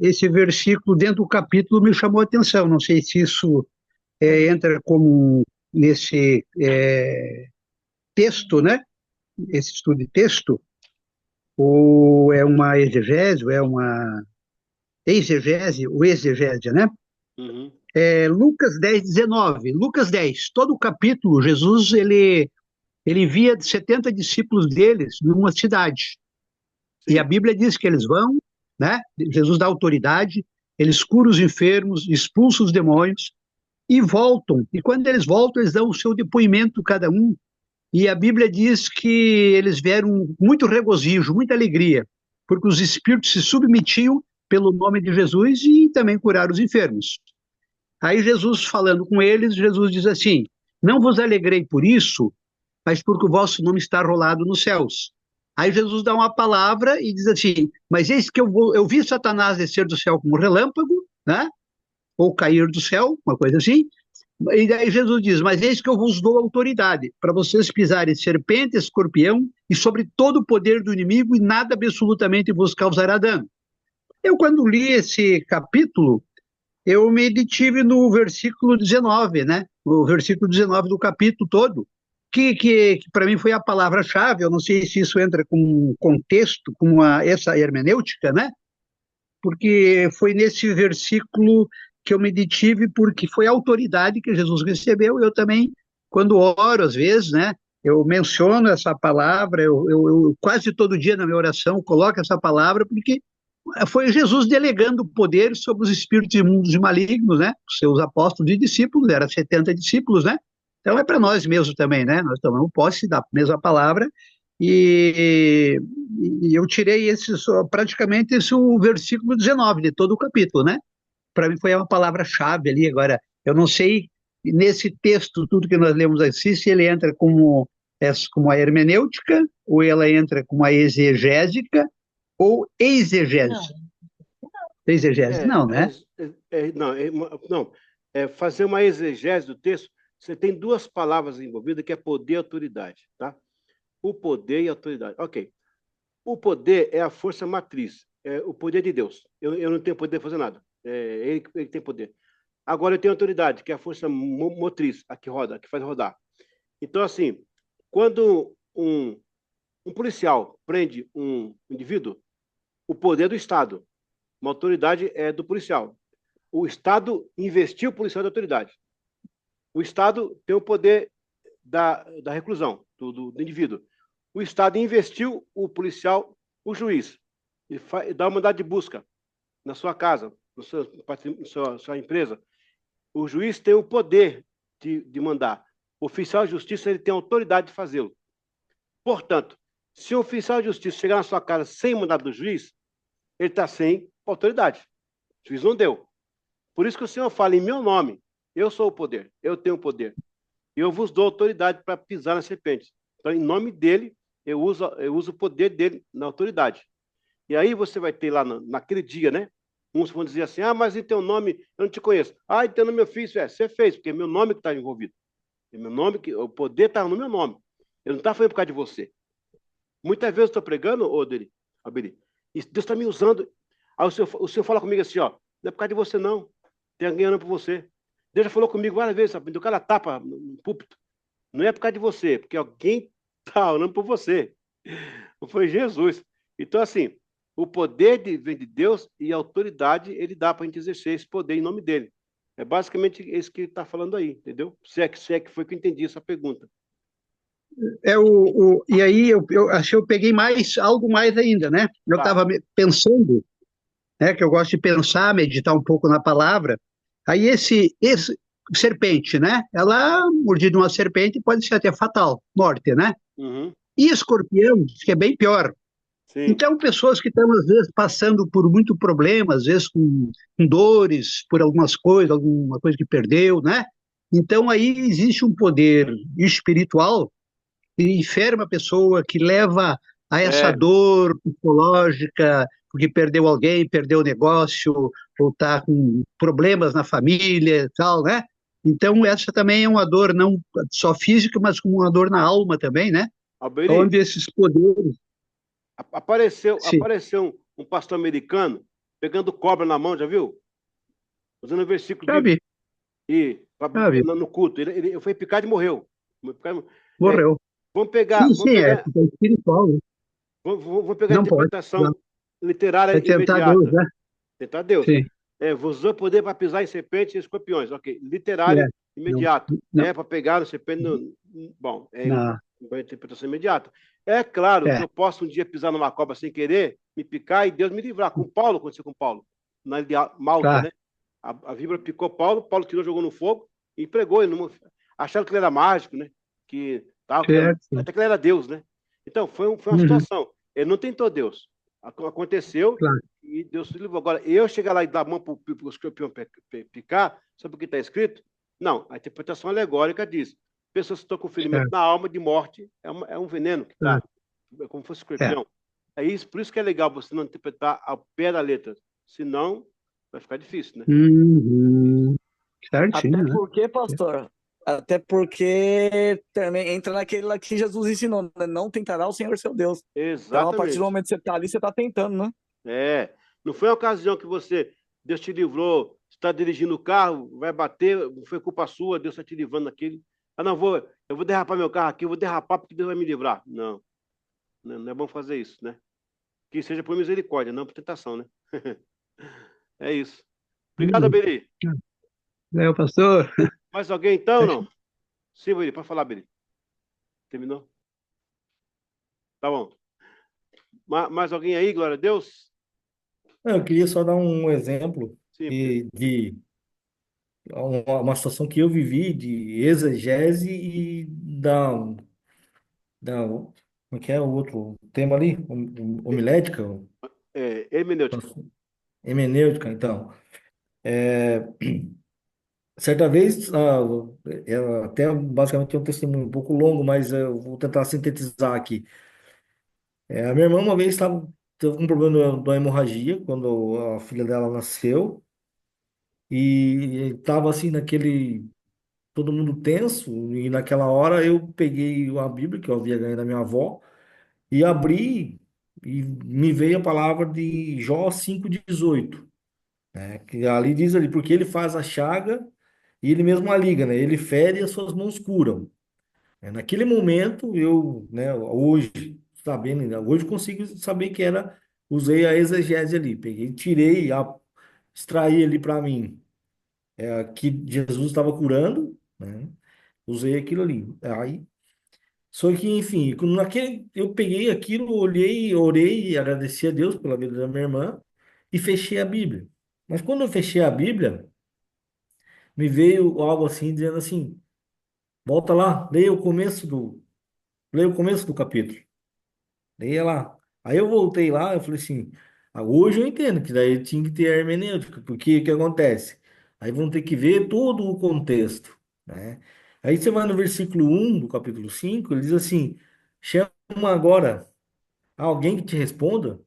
esse versículo dentro do capítulo me chamou a atenção. Não sei se isso entra como nesse texto, né? Esse estudo de texto, ou é uma exegese, ou é uma exegese, ou exegese, né? Uhum. Lucas 10, 19. Lucas 10, todo o capítulo, Jesus, ele envia 70 discípulos deles numa cidade. E a Sim. Bíblia diz que eles vão, né? Jesus dá autoridade, eles curam os enfermos, expulsam os demônios e voltam. E quando eles voltam, eles dão o seu depoimento, cada um. E a Bíblia diz que eles vieram com muito regozijo, muita alegria, porque os espíritos se submetiam pelo nome de Jesus e também curaram os enfermos. Aí Jesus, falando com eles, Jesus diz assim: não vos alegrei por isso, mas porque o vosso nome está rolado nos céus. Aí Jesus dá uma palavra e diz assim: mas eis que eu vi Satanás descer do céu como relâmpago, né? Ou cair do céu, uma coisa assim. E daí Jesus diz: mas eis que eu vos dou autoridade para vocês pisarem serpente, escorpião e sobre todo o poder do inimigo e nada absolutamente vos causará dano. Eu, quando li esse capítulo, eu me detive no versículo 19, né? O versículo 19 do capítulo todo, que para mim foi a palavra-chave. Eu não sei se isso entra com um contexto, com essa hermenêutica, né? Porque foi nesse versículo que eu me detive, porque foi a autoridade que Jesus recebeu. Eu também, quando oro, às vezes, né? Eu menciono essa palavra, eu quase todo dia na minha oração coloco essa palavra, porque foi Jesus delegando poder sobre os espíritos imundos e malignos, né? Os seus apóstolos e discípulos, eram 70 discípulos, né? Então é para nós mesmos também, né? Nós tomamos posse da mesma palavra e eu tirei praticamente esse o versículo 19 de todo o capítulo, né? Para mim foi uma palavra-chave ali. Agora, eu não sei, nesse texto, tudo que nós lemos assim, se ele entra como a hermenêutica, ou ela entra como a exegésica, ou exegese. Exegese, não, né? Não. Fazer uma exegese do texto, você tem duas palavras envolvidas, que é poder e autoridade, tá? O poder e a autoridade. Ok. O poder é a força matriz, é o poder de Deus. Eu não tenho poder de fazer nada. Ele tem poder. Agora eu tenho autoridade, que é a força motriz, a que roda, a que faz rodar. Então, assim, quando um policial prende um indivíduo, o poder é do Estado. Uma autoridade é do policial. O Estado investiu o policial da autoridade. O Estado tem o poder da reclusão do indivíduo. O Estado investiu o policial, o juiz, e dá uma mandado de busca na sua casa, na sua empresa. O juiz tem o poder de mandar. O oficial de justiça ele tem a autoridade de fazê-lo. Portanto, se o oficial de justiça chegar na sua casa sem mandado do juiz, ele está sem autoridade. O juiz não deu. Por isso que o Senhor fala em meu nome. Eu sou o poder, eu tenho o poder. E eu vos dou autoridade para pisar nas serpentes. Então, em nome dele, eu uso o poder dele na autoridade. E aí você vai ter lá naquele dia, né? Uns vão dizer assim: mas em teu nome eu não te conheço. Em teu nome eu fiz. Você fez, porque é meu nome que está envolvido. É meu nome, o poder está no meu nome. Eu não está fazendo por causa de você. Muitas vezes eu estou pregando, Abeli, e Deus está me usando. Aí o senhor fala comigo assim: não é por causa de você, não. Tem alguém orando por você. Deus já falou comigo várias vezes, sabe? O cara tapa no púlpito. Não é por causa de você, porque alguém está orando por você. Foi Jesus. Então, assim, o poder vem de Deus e a autoridade ele dá para a gente exercer esse poder em nome dele. É basicamente isso que ele está falando aí, entendeu? Se é que foi que eu entendi essa pergunta. E aí eu acho que eu peguei algo mais ainda, né? Eu estava pensando, né, que eu gosto de pensar, meditar um pouco na palavra. Aí esse serpente, né? Ela, mordida uma serpente, pode ser até fatal, morte, né? Uhum. E escorpião, que é bem pior. Sim. Então, pessoas que estão, às vezes, passando por muito problema, às vezes com dores, por alguma coisa que perdeu, né? Então, aí existe um poder espiritual que enferma a pessoa, que leva a essa dor psicológica, porque perdeu alguém, perdeu o negócio, ou está com problemas na família e tal, né? Então, essa também é uma dor não só física, mas como uma dor na alma também, né? Alberi, onde esses poderes, sim, apareceu um pastor americano pegando cobra na mão, já viu? Usando o versículo já bíblico vi, e já vi, no culto. Ele foi picado e morreu. É, morreu. vamos pegar, Sim, vamos sim, é, pegar, é espiritual, né? vamos pegar a Não pode, interpretação literária vai tentar Deus, imediata. né? Tentar Deus. Sim, Vos dou poder para pisar em serpentes e escorpiões. Ok. é, Literário não, imediato. não, Para pegar no serpente. Bom, não, uma interpretação imediata. É claro que é, eu posso um dia pisar numa cobra sem querer, me picar e Deus me livrar. Com Paulo, aconteceu com Paulo. Na ilha de Malta, tá, né? A víbora picou Paulo, Paulo tirou, jogou no fogo e pregou. Acharam que ele era mágico, né? Que tal, certo, até que ele era Deus, né? Então, foi uma uhum, situação. Ele não tentou Deus. Aconteceu claro, e Deus se livrou. Agora, eu chegar lá e dar a mão para o escorpião picar, sabe o que está escrito? Não, a interpretação alegórica diz: pessoas que estão com ferimento certo, na alma de morte, é um veneno que está, certo, como se fosse é, escorpião. É isso, por isso que é legal você não interpretar ao pé da letra, senão vai ficar difícil, né? uhum, Até certinho, né? porque, pastor, até porque também entra naquele lá que Jesus ensinou, né? Não tentará o Senhor seu Deus. Então, a partir do Exatamente. momento que você está ali, você está tentando, né? Não foi a ocasião que Deus te livrou, está dirigindo o carro, vai bater, não foi culpa sua, Deus está te livrando daquele. Ah, não, eu vou derrapar meu carro aqui, eu vou derrapar porque Deus vai me livrar. Não, não é bom fazer isso, né? Que seja por misericórdia, não por tentação, né? É isso. Obrigado, Uhum. Beri. É, o pastor, Mais alguém então, não? Sim, Beri, pode falar, Beri. Terminou? Tá bom. Mais alguém aí, glória a Deus? Eu queria só dar um exemplo Sim, de uma situação que eu vivi de exegese e como é que é o outro tema ali? Homilética, hermenêutica. hermenêutica, então. Certa vez, até basicamente é um testemunho um pouco longo, mas eu vou tentar sintetizar aqui. A minha irmã uma vez teve um problema da hemorragia quando a filha dela nasceu e estava assim todo mundo tenso e naquela hora eu peguei a Bíblia que eu havia ganho da minha avó e abri e me veio a palavra de Jó 5,18, né? Que ali diz ali, porque ele faz a chaga e ele mesmo a liga, né? Ele fere e as suas mãos curam. Naquele momento, eu, né, hoje, sabendo, né, hoje consigo saber que usei a exegese ali, peguei, tirei, extraí ali para mim, que Jesus estava curando, né, usei aquilo ali. Aí, só que, enfim, eu peguei aquilo, olhei, orei e agradeci a Deus pela vida da minha irmã e fechei a Bíblia. Mas quando eu fechei a Bíblia, me veio algo assim, dizendo assim, volta lá, leia o começo do capítulo. Daí ela. Aí eu voltei lá, eu falei assim, hoje eu entendo que daí tinha que ter a hermenêutica, porque o que acontece? Aí vão ter que ver todo o contexto, né? Aí você vai no versículo 1 do capítulo 5 ele diz assim, chama agora alguém que te responda,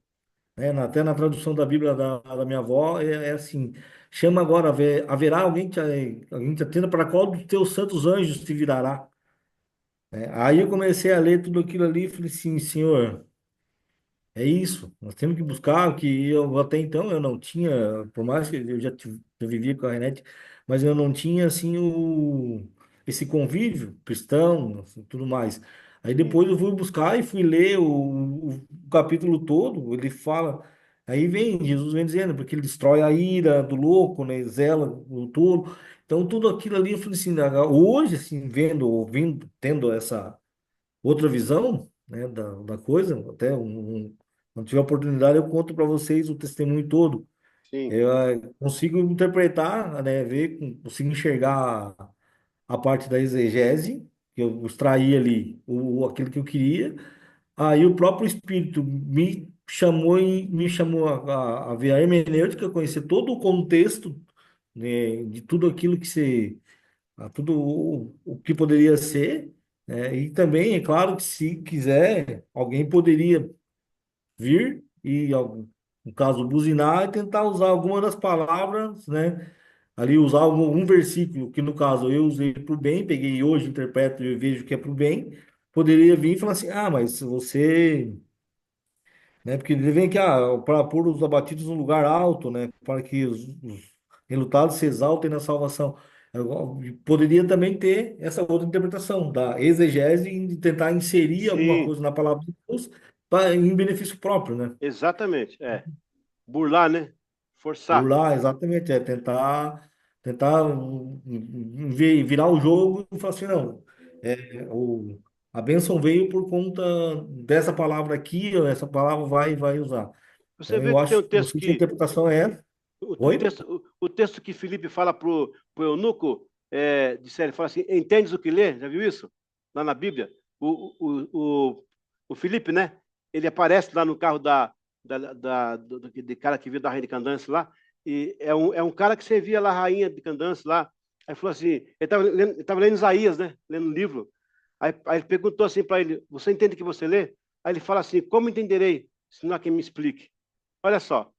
né? Até na tradução da Bíblia da minha avó é assim, chama agora, haverá alguém que te atenda para qual dos teus santos anjos te virará, né? Aí eu comecei a ler tudo aquilo ali e falei assim, Senhor, é isso, nós temos que buscar o que eu até então eu não tinha, por mais que eu vivia com a internet, mas eu não tinha assim esse convívio cristão, assim, tudo mais. Aí Sim, depois eu fui buscar e fui ler o capítulo todo, ele fala, aí vem, Jesus vem dizendo, porque ele destrói a ira do louco, né, zela o tolo. Então tudo aquilo ali eu falei assim, hoje assim, vendo, ouvindo, tendo essa outra visão, né, da coisa, até quando tiver oportunidade eu conto para vocês o testemunho todo. sim, Eu consigo interpretar, né, consigo enxergar a parte da exegese, que eu extraí ali aquilo que eu queria. Aí o próprio Espírito me chamou a ver a hermenêutica, conhecer todo o contexto, né, de tudo aquilo tudo o que poderia ser, né? E também, é claro que se quiser, alguém poderia vir e, no caso, buzinar e tentar usar alguma das palavras, né? Ali usar um versículo, que no caso eu usei para o bem, peguei hoje, interpreto e vejo que é para o bem, poderia vir e falar assim, ah, mas você, né? Porque ele vem aqui, para pôr os abatidos num lugar alto, né? Para que os enlutados se exaltem na salvação. Poderia também ter essa outra interpretação da exegese e tentar inserir alguma Sim, coisa na palavra de Deus em benefício próprio, né? exatamente. Burlar, né? Forçar. Burlar, exatamente, tentar virar o jogo e falar assim, não, a bênção veio por conta dessa palavra aqui, ó, essa palavra vai usar. Você Então, vê eu que tem acho, um não texto sei se a que interpretação é essa. o Oi? texto, o texto que Filipe fala pro eunuco, ele fala assim, entendes o que lê? Já viu isso? Lá na Bíblia. O Filipe, né? Ele aparece lá no carro de cara que veio da rainha de Candance lá, e é um cara que servia lá a rainha de Candance lá. Aí falou assim, ele estava lendo Isaías, né? Lendo um livro. Aí ele perguntou assim para ele, você entende o que você lê? Aí ele fala assim, como entenderei, se não há quem me explique? Olha só.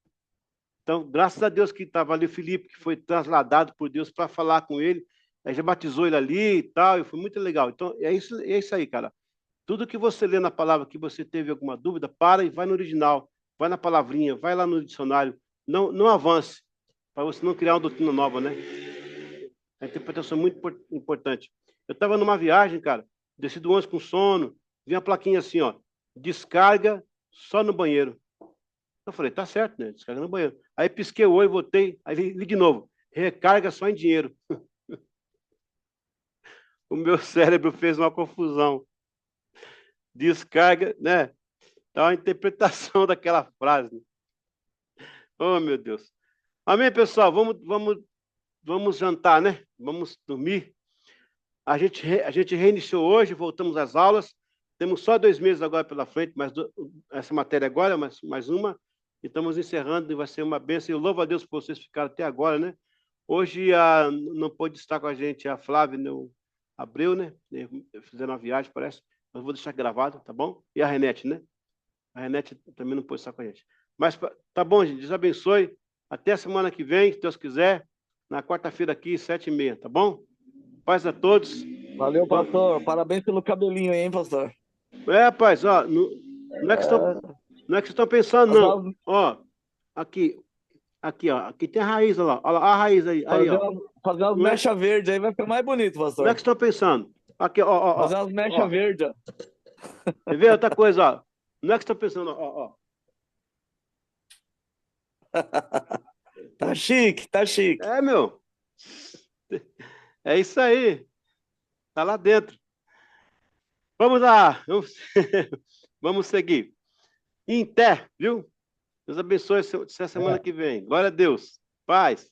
Então, graças a Deus que estava ali o Filipe, que foi trasladado por Deus para falar com ele. Aí já batizou ele ali e tal, e foi muito legal. Então, é isso aí, cara. Tudo que você lê na palavra, que você teve alguma dúvida, para e vai no original, vai na palavrinha, vai lá no dicionário. Não avance, para você não criar uma doutrina nova, né? A interpretação é muito importante. Eu estava numa viagem, cara, desci do ônibus com sono, vi uma plaquinha assim, ó, descarga só no banheiro. Eu falei, tá certo, né? Descarga no banheiro. Aí pisquei o olho, voltei, aí li de novo. Recarga só em dinheiro. O meu cérebro fez uma confusão. Descarga, né? Tá uma interpretação daquela frase. Oh, meu Deus. Amém, pessoal? Vamos jantar, né? Vamos dormir. A gente reiniciou hoje, voltamos às aulas. Temos só 2 meses agora pela frente, mas essa matéria agora, mais uma. E estamos encerrando e vai ser uma bênção. Eu louvo a Deus por vocês ficarem até agora, né? Hoje não pôde estar com a gente a Flávia e o Abreu, né? Fizeram uma viagem, parece. Mas vou deixar gravado, tá bom? E a Renete, né? A Renete também não pôde estar com a gente. Mas tá bom, gente. Deus abençoe. Até a semana que vem, se Deus quiser. Na quarta-feira aqui, 7h30, tá bom? Paz a todos. Valeu, pastor. Parabéns pelo cabelinho aí, hein, pastor? Rapaz, ó, não é que vocês estão pensando, não. Ó, aqui, ó, aqui tem a raiz, olha lá a raiz aí, ó. Fazer umas mechas verdes aí vai ficar mais bonito, pastor. Não é que vocês estão pensando. Aqui, ó. Fazer umas mechas verdes. Quer ver outra coisa, ó? Não é que vocês estão pensando, ó. Tá chique, tá chique. É, meu. É isso aí. Tá lá dentro. Vamos lá. Vamos seguir. Em pé, viu? Deus abençoe essa semana que vem. Glória a Deus. Paz.